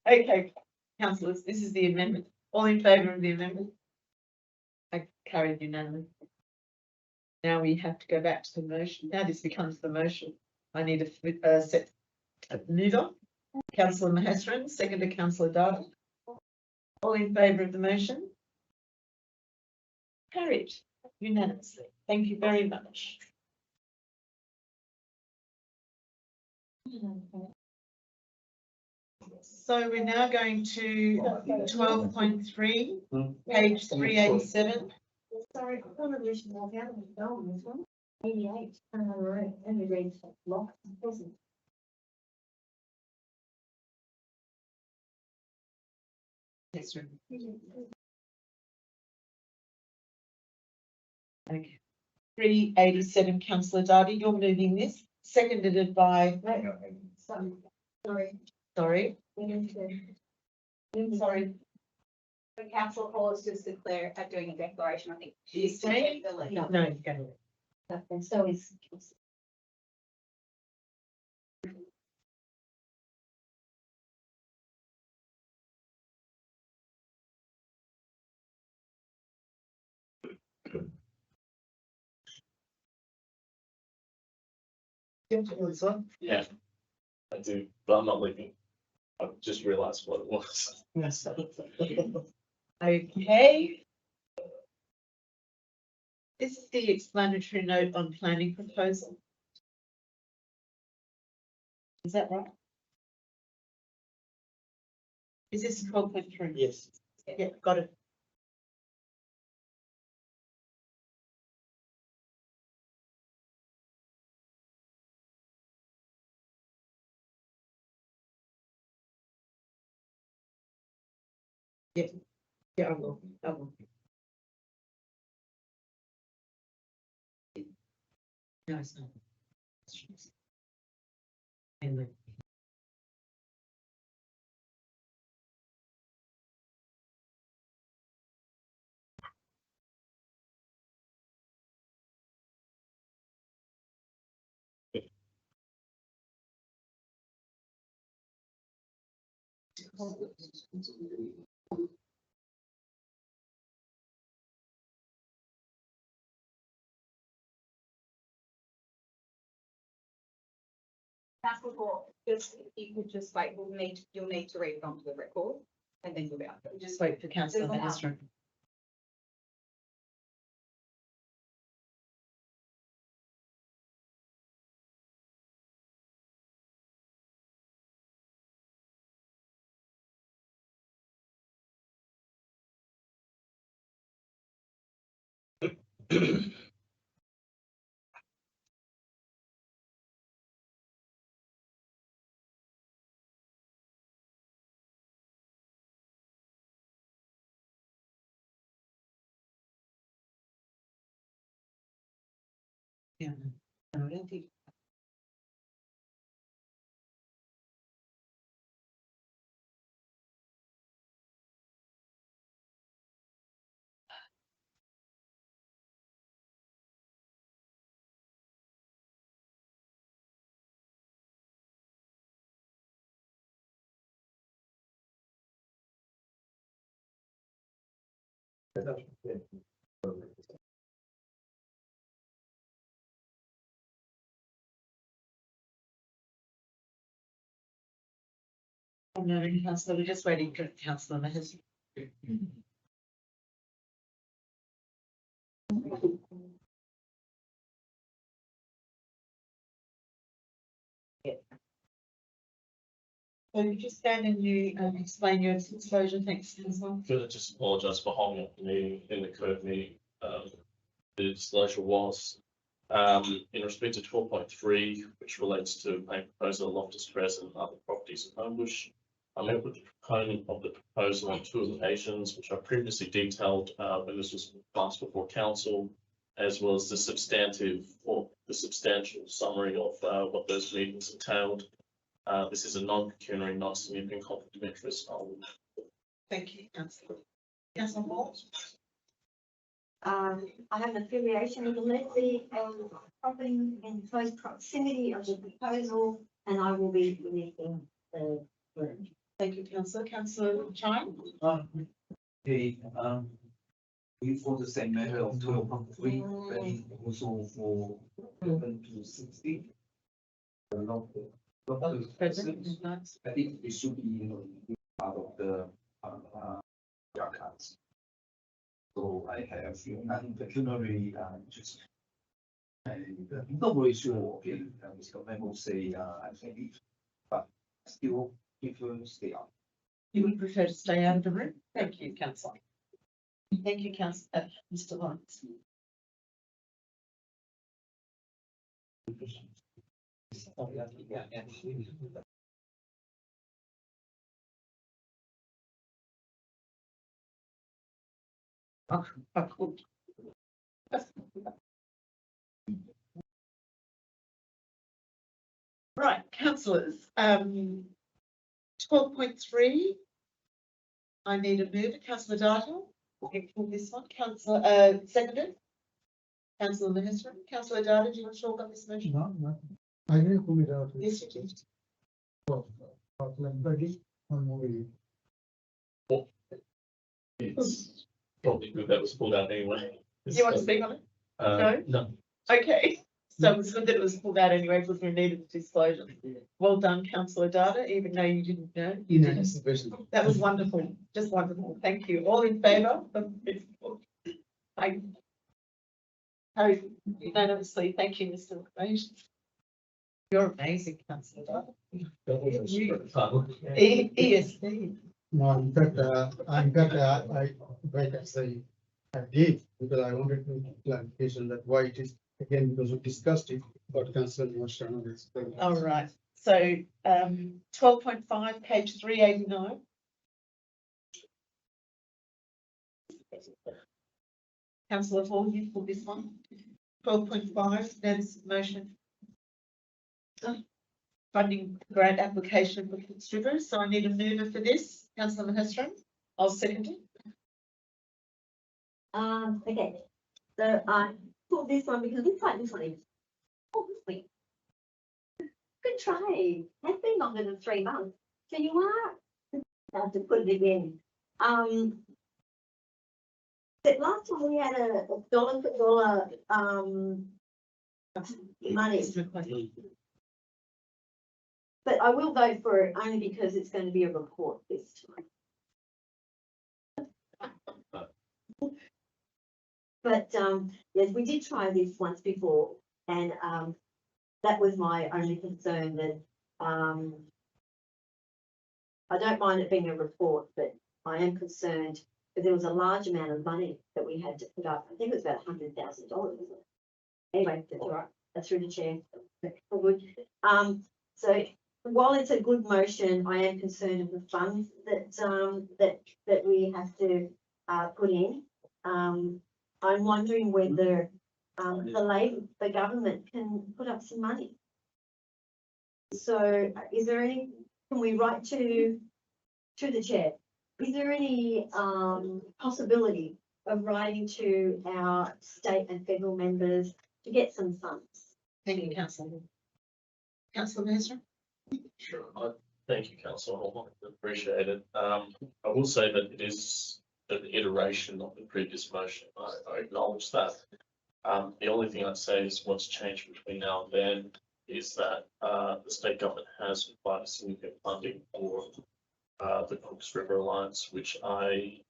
Okay, councillors, this is the amendment. All in favour of the amendment? I carried unanimously. Now we have to go back to the motion. Now this becomes the motion. I need a set a mover. Councillor Mahesserin, seconded Councillor Darby. All in favour of the motion? Carried unanimously. Thank you very much. So we're now going to 12.3, page 387. Sorry, I thought we should walk out of the film this one. 88, right, and we read lock, prison. Yes, sir. Okay. 387, Councillor Darby, you're moving this, seconded it by, Sorry. sorry, We need to. sorry, The council hall is just declare, doing a declaration, I think. She's saying- No. no, you go. And so is. Yeah, I do, but I'm not leaving. I've just realised what it was. Yes. Okay. This is the explanatory note on planning proposal. Is that right? Is this 12.3? Yes. Yeah, got it. Yeah, yeah, I will. No, it's not. Anyway. Council hall, just, you could just wait, you'll need to read it onto the record and then you'll be able to. Just wait for councillor Mahesserin. Yeah. No, I don't think. I'm not in councillor, we're just waiting for councillor Matters. So you just stand and you explain your disclosure, thanks, councillor. Could I just apologise for holding up the meeting in the code meeting. The disclosure was in respect to 12.3, which relates to a proposal of Loftus Crest and other properties in Homebush. I met with the proponent of the proposal on 2 occasions, which I previously detailed when this was passed before council, as well as the substantive or the substantial summary of what those meetings entailed. This is a non-pecuniary, non-significant conflict of interest. Thank you, councillor. Councillor Moore? I have an affiliation with the lessee and property in close proximity of the proposal, and I will be releasing the room. Thank you, councillor. Councillor Chine? Okay, we for the same matter of 12.3, that is also for 11 to 60. Present. Nice. I think it should be part of the cards. So I have non-pecuniary interest. And I'm not really sure, okay, Mr. Memo say I can leave, but still prefer to stay out. You would prefer to stay out of the room? Thank you, councillor. Thank you, councillor, Mr. Lawrence. I could. Right, councillors, 12.3. I need a mover, councillor Dartle. For this one, councillor, seconded. Councillor Minister, councillor Dartle, do you want to talk on this motion? No. I didn't pull it out. Yes, you did. It's probably good that was pulled out anyway. Do you want to speak on it? No. Okay, so it was good that it was pulled out anyway because we needed the disclosure. Well done, councillor Data, even though you didn't know. That was wonderful, just wonderful. Thank you. All in favour? I carried unanimously. Thank you, Mr. Rage. You're amazing, councillor Data. ESD. No, in fact, I say I did because I wanted to clarification that why it is, again, because we discussed it, but councillor was trying to explain. All right, so 12.5, page 389. Councillor Hall, you for this one. 12.5, notice of motion. Funding grant application for Fitz River, so I need a mover for this. Councillor Mahestrom, I'll second it. Okay, so I pulled this one because looks like this one is. Oh, sweet. Good try. Has been longer than 3 months. So you are. I have to put it again. But last time we had a dollar for dollar money. But I will vote for it only because it's going to be a report this time. But yes, we did try this once before, and that was my only concern, that I don't mind it being a report, but I am concerned because there was a large amount of money that we had to put up. I think it was about $100,000. Anyway, that's all right. That's through the chair. All good. So while it's a good motion, I am concerned of the funds that we have to put in. I'm wondering whether the government can put up some money. So is there any, can we write to the chair? Is there any possibility of writing to our state and federal members to get some funds? Thank you, councillor. Councillor Minister? Sure. Thank you, councillor Hall. Appreciate it. I will say that it is an iteration of the previous motion. I acknowledge that. The only thing I'd say is what's changed between now and then is that the state government has provided significant funding for the Cooks River Alliance, which I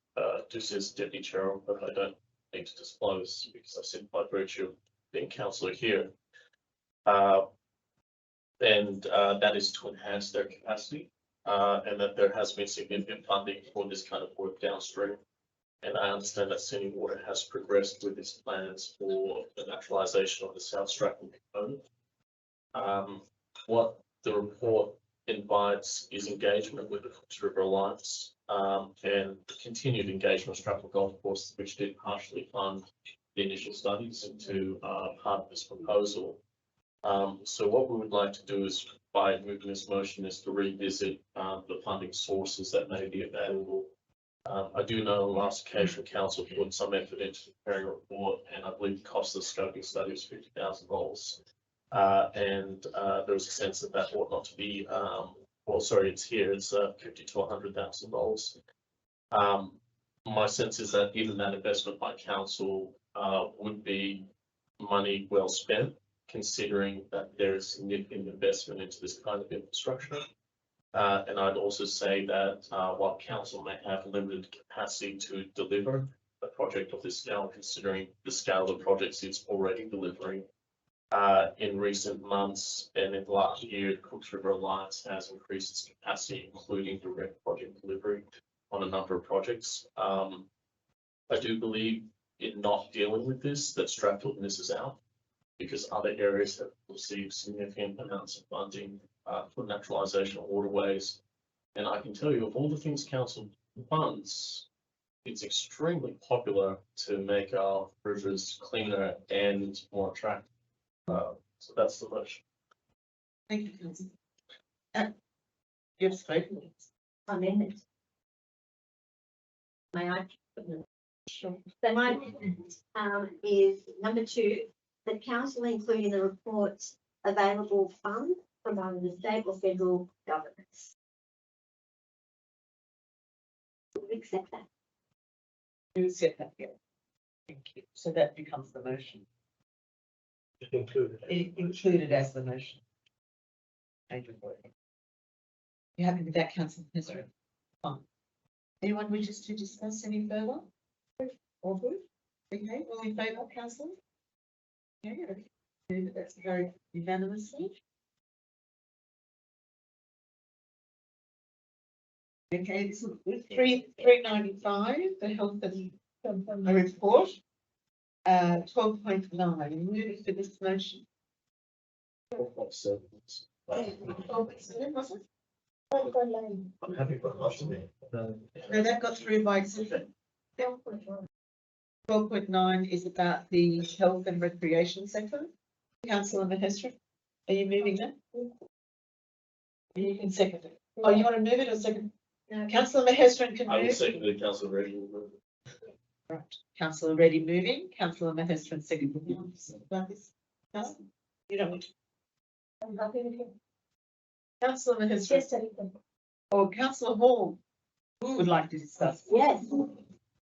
do see as deputy chair of, but I don't need to disclose because I sit by virtue of being councillor here. And that is to enhance their capacity, and that there has been significant funding for this kind of work downstream. And I understand that Sydney Water has progressed with its plans for the naturalisation of the South Stratton component. What the report invites is engagement with the Cooks River Alliance, and continued engagement with Stratton Golf Course, which did partially fund the initial studies into part of this proposal. So what we would like to do is, by moving this motion, is to revisit the funding sources that may be available. I do know last occasion council put some effort into preparing a report, and I believe the cost of the scoping study was $50,000. And there was a sense that that ought not to be, well, sorry, it's here, it's $50,000 to $100,000. My sense is that even that investment by council would be money well spent, considering that there is significant investment into this kind of infrastructure. And I'd also say that while council may have limited capacity to deliver a project of this scale, considering the scale of the projects it's already delivering, in recent months and in the last year, Cooks River Alliance has increased its capacity, including direct project delivery on a number of projects. I do believe in not dealing with this, that Strathfield misses out, because other areas have received significant amounts of funding for naturalisation of waterways. And I can tell you, of all the things council funds, it's extremely popular to make our rivers cleaner and more attractive. So that's the motion. Thank you, councillor. You've spoken. Amendment. May I? Sure. So my amendment is number 2, that council include in the report available funds from either the state or federal governments. We accept that. You accept that, yeah. Thank you. So that becomes the motion. Included as the motion. Thank you. You happy with that, councillor Minister? Fine. Anyone wishes to discuss any further? All good? Okay, all in favour, councillor? Yeah, okay. That's very unanimously. Okay, this is 395, the health and report. 12.9, moving for this motion. 12.7. 12.7, was it? I'm happy for a motion there. No, that got through by exception. 12.9 is about the health and recreation sector. Councillor Mahestra, are you moving that? You can second it. Oh, you want to move it or second? No. Councillor Mahestra can I will move. second the council ready. Right, councillor Reddy moving, councillor Mahestra second. About this? No? You don't want to. I'm happy with it. Councillor Mahestra Just a little. or councillor Hall would like to discuss. Yes.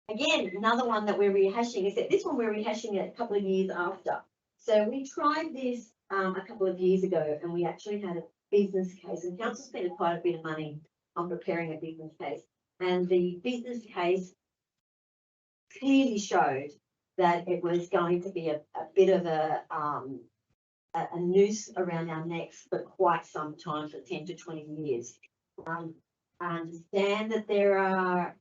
Again, another one that we're rehashing, except this one we're rehashing it a couple of years after. So we tried this a couple of years ago, and we actually had a business case, and council spent quite a bit of money on preparing a business case. And the business case clearly showed that it was going to be a bit of a noose around our necks for quite some time, for 10 to 20 years. I understand that there are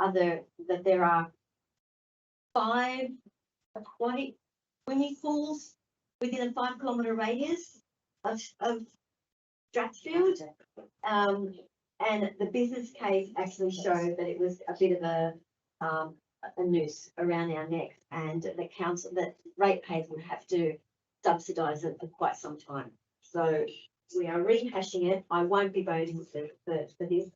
that there are 5 aquatic swimming pools within a 5-kilometre radius of Strathfield. And the business case actually showed that it was a bit of a noose around our necks, and the council, that ratepayers would have to subsidise it for quite some time. So we are rehashing it. I won't be voting for this,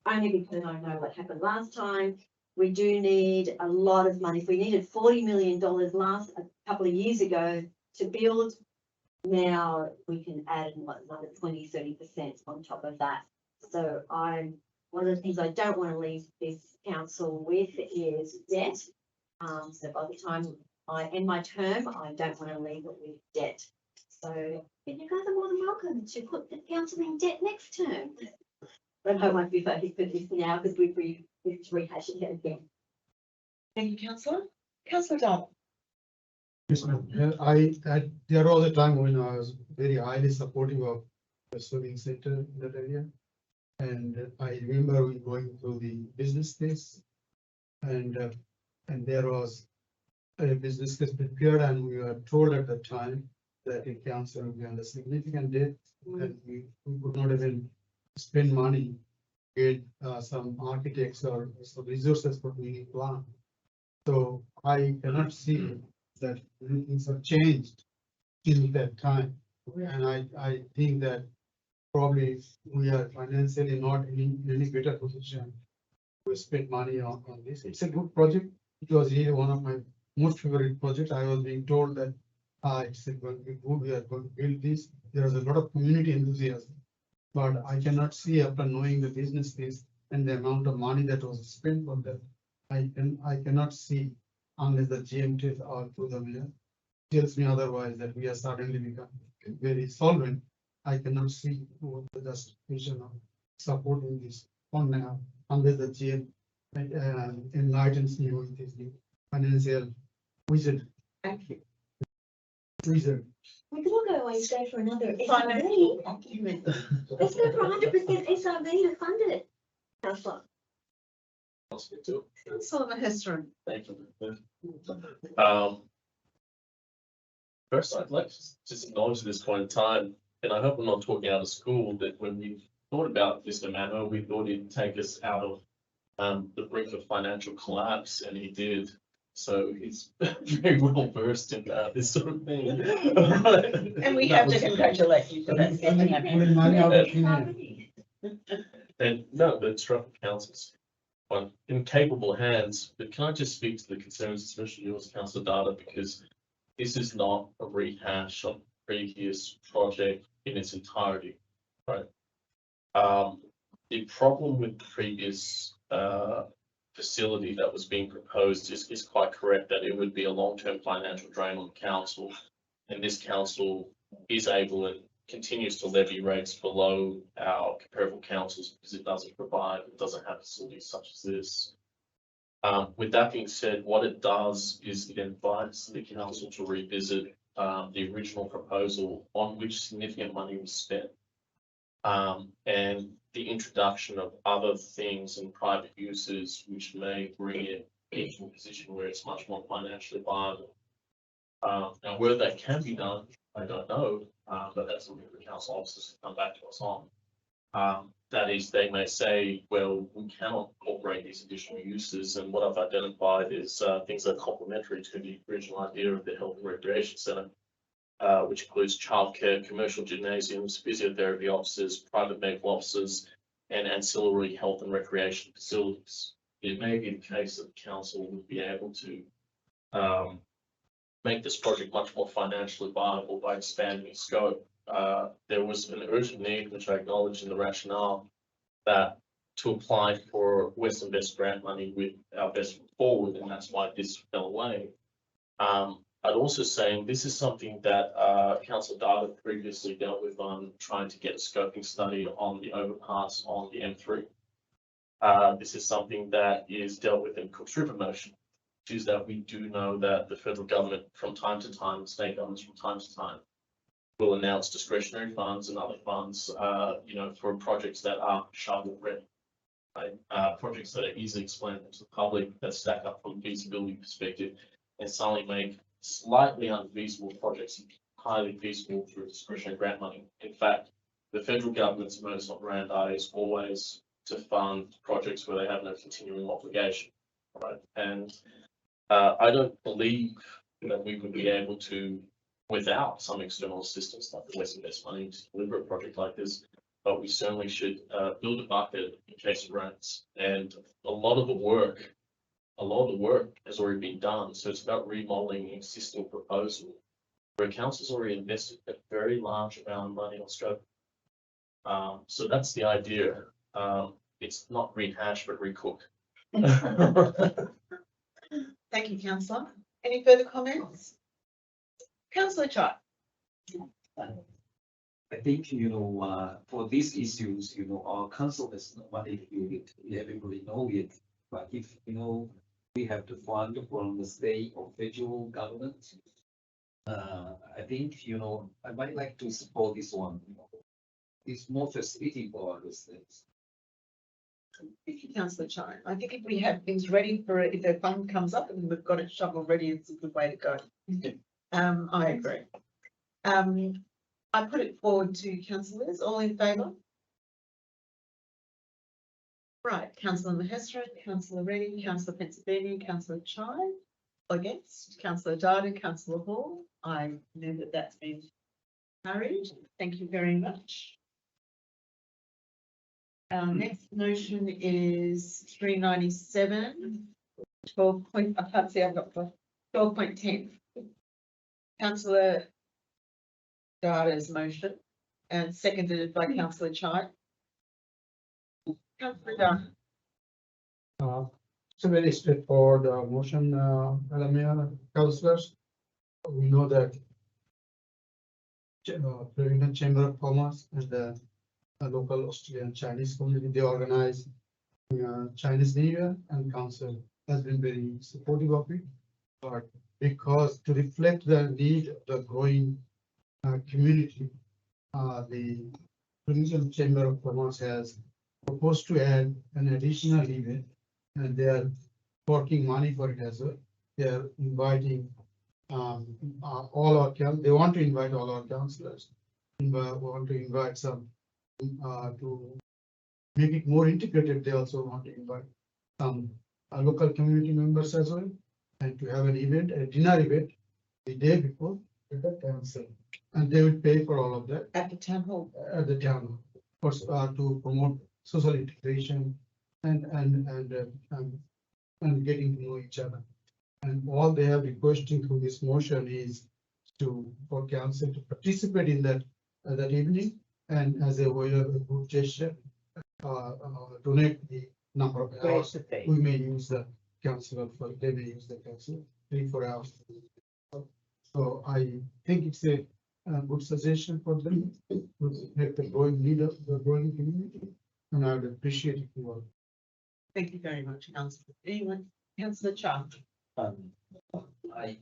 only because I know what happened last time. We do need a lot of money. If we needed $40 million a couple of years ago to build, now we can add another 20-30% on top of that. So one of the things I don't want to leave this council with is debt. So by the time I end my term, I don't want to leave it with debt. So but you guys are more than welcome to put the council in debt next term. But I won't be voting for this now because we've rehashing it again. Thank you, councillor. Councillor Dunn. Yes, ma'am. There was a time when I was very highly supportive of the swimming center in that area. And I remember we going through the business case, and there was a business case prepared, and we were told at the time that the council would be under significant debt, and we could not even spend money, get some architects or some resources for the plan. So I cannot see that things have changed in that time, and I think that probably we are financially not in any better position to spend money on this. It's a good project. It was really one of my most favorite projects. I was being told that it's going to be good. We are going to build this. There is a lot of community enthusiasm, but I cannot see after knowing the business case and the amount of money that was spent on that. I cannot see unless the GM or through the mayor tells me otherwise that we are suddenly become very solvent. I cannot see what the justification of supporting this on now unless the GM enlightens me with this new financial wizard. Thank you. We could all go away and stay for another SRB. Let's go for 100% SRB to fund it. Councillor. Councillor Hester. Thank you. First, I'd like to just acknowledge at this point in time, and I hope I'm not talking out of school, that when we thought about Mr. Mano, we thought he'd take us out of the brink of financial collapse, and he did. So he's very well versed in this sort of thing. And we have to congratulate you for that. And no, the Stratford Council's on in capable hands, but can I just speak to the concerns, especially yours, Councillor Data, because this is not a rehash of previous project in its entirety, right? The problem with the previous facility that was being proposed is quite correct, that it would be a long-term financial drain on the council, and this council is able and continues to levy rates below our comparable councils because it doesn't have facilities such as this. With that being said, what it does is it invites the council to revisit the original proposal on which significant money was spent, and the introduction of other things and private uses which may bring it into a position where it's much more financially viable. Now, whether that can be done, I don't know, but that's something the council officers can come back to us on. That is, they may say, well, we cannot incorporate these additional uses, and what I've identified is things that are complementary to the original idea of the health and recreation centre, which includes childcare, commercial gymnasiums, physiotherapy offices, private medical offices, and ancillary health and recreation facilities. It may be the case that the council would be able to make this project much more financially viable by expanding its scope. There was an urgent need, which I acknowledge in the rationale, that to apply for Western Best grant money with our best foot forward, and that's why this fell away. I'd also say, and this is something that Councillor Data previously dealt with on trying to get a scoping study on the overpass on the M3. This is something that is dealt with in Cook's River motion, which is that we do know that the federal government from time to time, state governments from time to time, will announce discretionary funds and other funds, for projects that are shovel ready. right? Projects that are easily explainable to the public, that stack up from a feasibility perspective, and suddenly make slightly unfeasible projects highly feasible through discretionary grant money. In fact, the federal government's modus operandi is always to fund projects where they have no continuing obligation, right? And I don't believe that we would be able to, without some external assistance like the West Invest money, to deliver a project like this. But we certainly should build a bucket in case of grants. And a lot of the work has already been done. So it's about remodeling an existing proposal where council's already invested a very large amount of money on scope. So that's the idea. It's not rehash, but recook. Thank you, councillor. Any further comments? Councillor Chai. I think, for these issues, our council has no money to do it. Everybody know it. But if, we have to fund from the state or federal government, I think, I might like to support this one. It's more facility for those things. Thank you, councillor Chai. I think if we have things ready for it, if the fund comes up and we've got it shovel ready, it's a good way to go. I agree. I put it forward to councillors, all in favour? Right, councillor Mahestra, councillor Reddy, councillor Pensabeni, councillor Chai, against, councillor Darden, councillor Hall. I know that that's been carried. Thank you very much. Our next motion is 397, 12 point, I can't see, I've got 12.10. Councillor Darden's motion and seconded by councillor Chai. Councillor Darden. It's a very straightforward motion, Madam Mayor, councillors. We know that President Chamber of Commerce and the local Australian Chinese community, they organize Chinese New Year, and council has been very supportive of it. But because to reflect the need of the growing community, the Provincial Chamber of Commerce has proposed to add an additional event, and they are working money for it as well. They are inviting all our they want to invite all our councillors. Want to invite some to make it more integrated. They also want to invite some local community members as well, and to have an event, a dinner event, the day before at the council, and they will pay for all of that At the town hall. at the town for to promote social integration and getting to know each other. And all they are requesting through this motion is for council to participate in that evening, and as a way of a good gesture, donate the number of hours. We may use the council they may use the council 3-4 hours. So I think it's a good suggestion for them to make the growing need of the growing community, and I would appreciate it you all. Thank you very much, councillor. Anyone, councillor Chai. I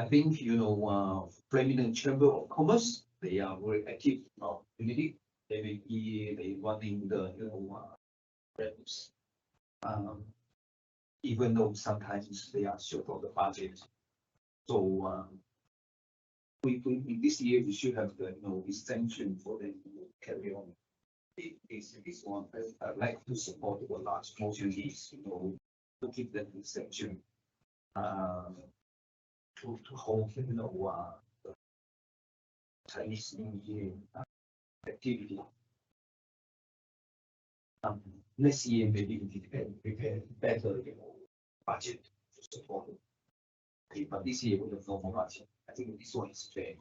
think, Provincial Chamber of Commerce, they are very active in our community. They running the, revenues. Even though sometimes they are short of the budget. So, we this year we should have the, extension for them to carry on. This one, I'd like to support the large motion is, to keep that exception. To hold, the Chinese New Year activity. Next year maybe we can prepare better, budget to support it. Okay, but this year we have no more budget. I think this one is fair.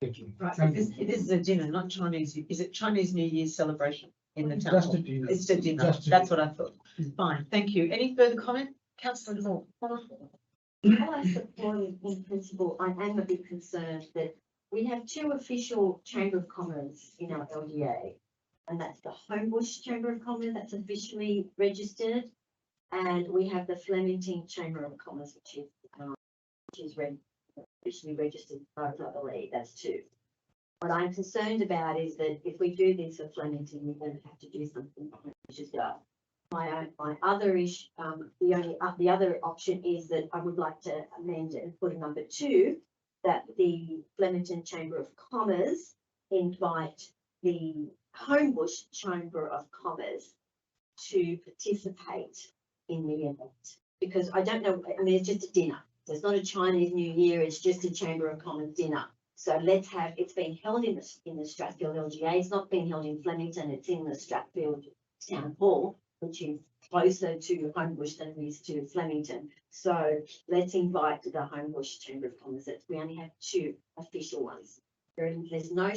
Thank you. Right, it is a dinner, not Chinese. Is it Chinese New Year celebration in the town Just hall? a dinner. It's a dinner. Just a That's dinner. what I thought. Fine, thank you. Any further comment? Councillor Hall. While I support it in principle, I am a bit concerned that we have two official Chamber of Commerce in our LDA. And that's the Homebush Chamber of Commerce that's officially registered. And we have the Flemington Chamber of Commerce, which is officially registered, I believe, that's two. What I'm concerned about is that if we do this for Flemington, we're going to have to do something which is done. My other issue, the other option is that I would like to amend and put a number 2, that the Flemington Chamber of Commerce invite the Homebush Chamber of Commerce to participate in the event. Because I don't know, I mean, it's just a dinner. So it's not a Chinese New Year, it's just a Chamber of Commerce dinner. So let's have, it's being held in the Strathfield LGA, it's not being held in Flemington, it's in the Strathfield Town Hall, which is closer to Homebush than it is to Flemington. So let's invite the Homebush Chamber of Commerce. We only have 2 official ones. There's no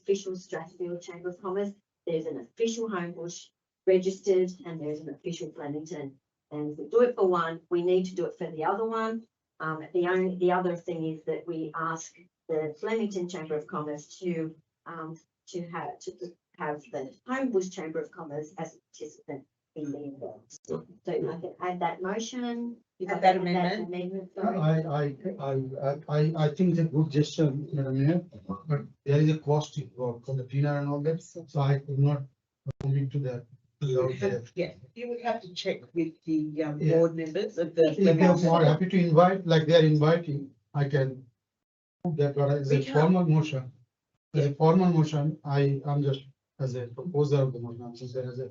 official Strathfield Chamber of Commerce. There's an official Homebush registered and there's an official Flemington. And if we do it for one, we need to do it for the other one. The other thing is that we ask the Flemington Chamber of Commerce to have the Homebush Chamber of Commerce as a participant in the event. So I can add that motion. Add that amendment. sorry. I think it's a good gesture, Madam Mayor, but there is a cost involved for the dinner and all that, so I could not commit to that. without that. Yeah, you would have to check with the board members of the. If they are more happy to invite, like they are inviting, I can put that, but as We a can't- formal motion. As a formal motion, I am just as a proposer of the motion, I'm just as a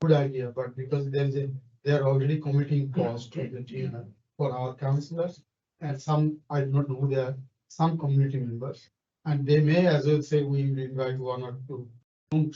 good idea, but because they are already committing cost to the dinner for our councillors. And some, I do not know who they are, some community members, and they may as well say we will invite 1 or 2.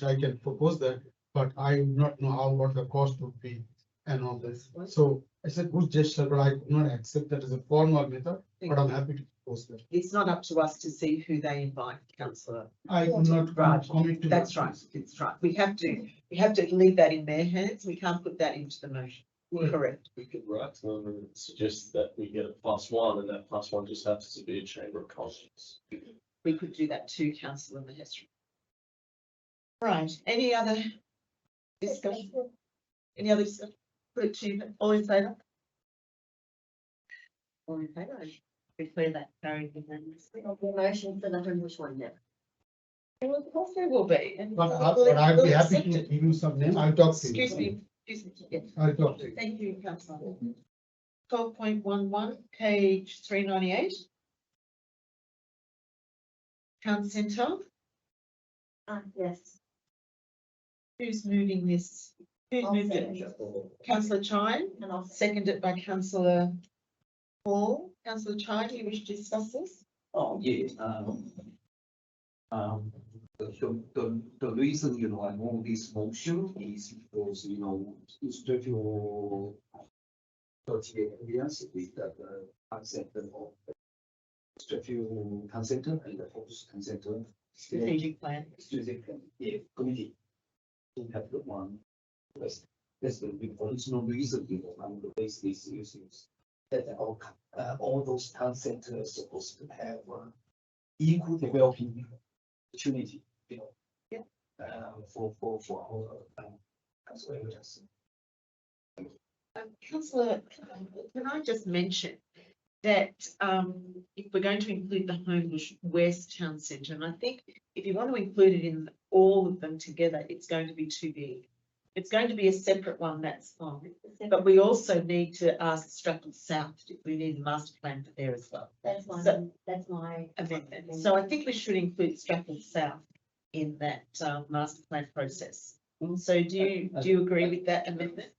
I can propose that, but I do not know what the cost would be and all this. So it's a good gesture, but I could not accept that as a formal method, but I'm happy to propose that. It's not up to us to see who they invite, councillor. I do not Right. commit to. That's that. right, it's right. We have to leave that in their hands. We can't put that into the motion. Correct. We could write to them and suggest that we get a +1 and that +1 just happens to be a Chamber of Commerce. We could do that too, councillor Mahestra. Right, any other discussion? Any other discussion? Put it to, all in favour? All in favour, I declare that carried unanimously. The motion for the Homebush one now. Well, of course there will be. And But we'll I'd be happy accept to it. give you some name, I'll talk to you. Excuse me, yes. I'll talk to you. Thank you, councillor. 12.11, page 398. Town centre, Yes. who's moving this? Who's I'll moved second it? Councillor Chine, And I'll seconded by councillor Hall. Councillor Chine, you wish to discuss this? Oh, yeah, the reason, I move this motion is because, it's to 38 areas with the concept of Strathfield Town Centre and the Homebush Town Centre. Strategic plan. Strategic plan, yeah, committee. To have the one, that's the original reason, I'm the base these issues. That all those town centers supposed to have equal developing opportunity, Yeah. For our as well as. Councillor, can I just mention that if we're going to include the Homebush West Town Centre, and I think if you want to include it in all of them together, it's going to be too big. It's going to be a separate one, that's fine. But we also need to ask Strathfield South if we need a master plan for there as well. That's my, So- that's my. Amendment. So I think we should include Strathfield South in that master plan process. So do you agree with that amendment?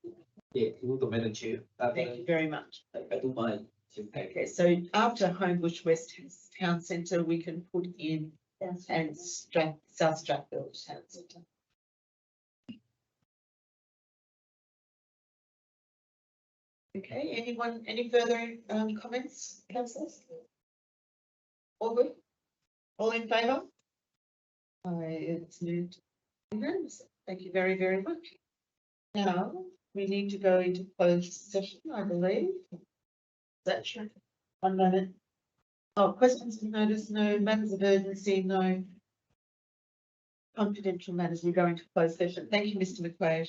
Yeah, the Madam Chair. Thank you very much. I don't mind. Okay, so after Homebush West Town Centre, we can put in That's and South Strathfield Town Centre. Okay, anyone, any further comments, councillors? All good? All in favour? It's moved unanimously. Thank you very, very much. Now, we need to go into closed session, I believe. Is that true? 1 moment. Oh, questions of notice, no. Matters of urgency, no. Confidential matters, we go into closed session. Thank you, Mr. McQuaid.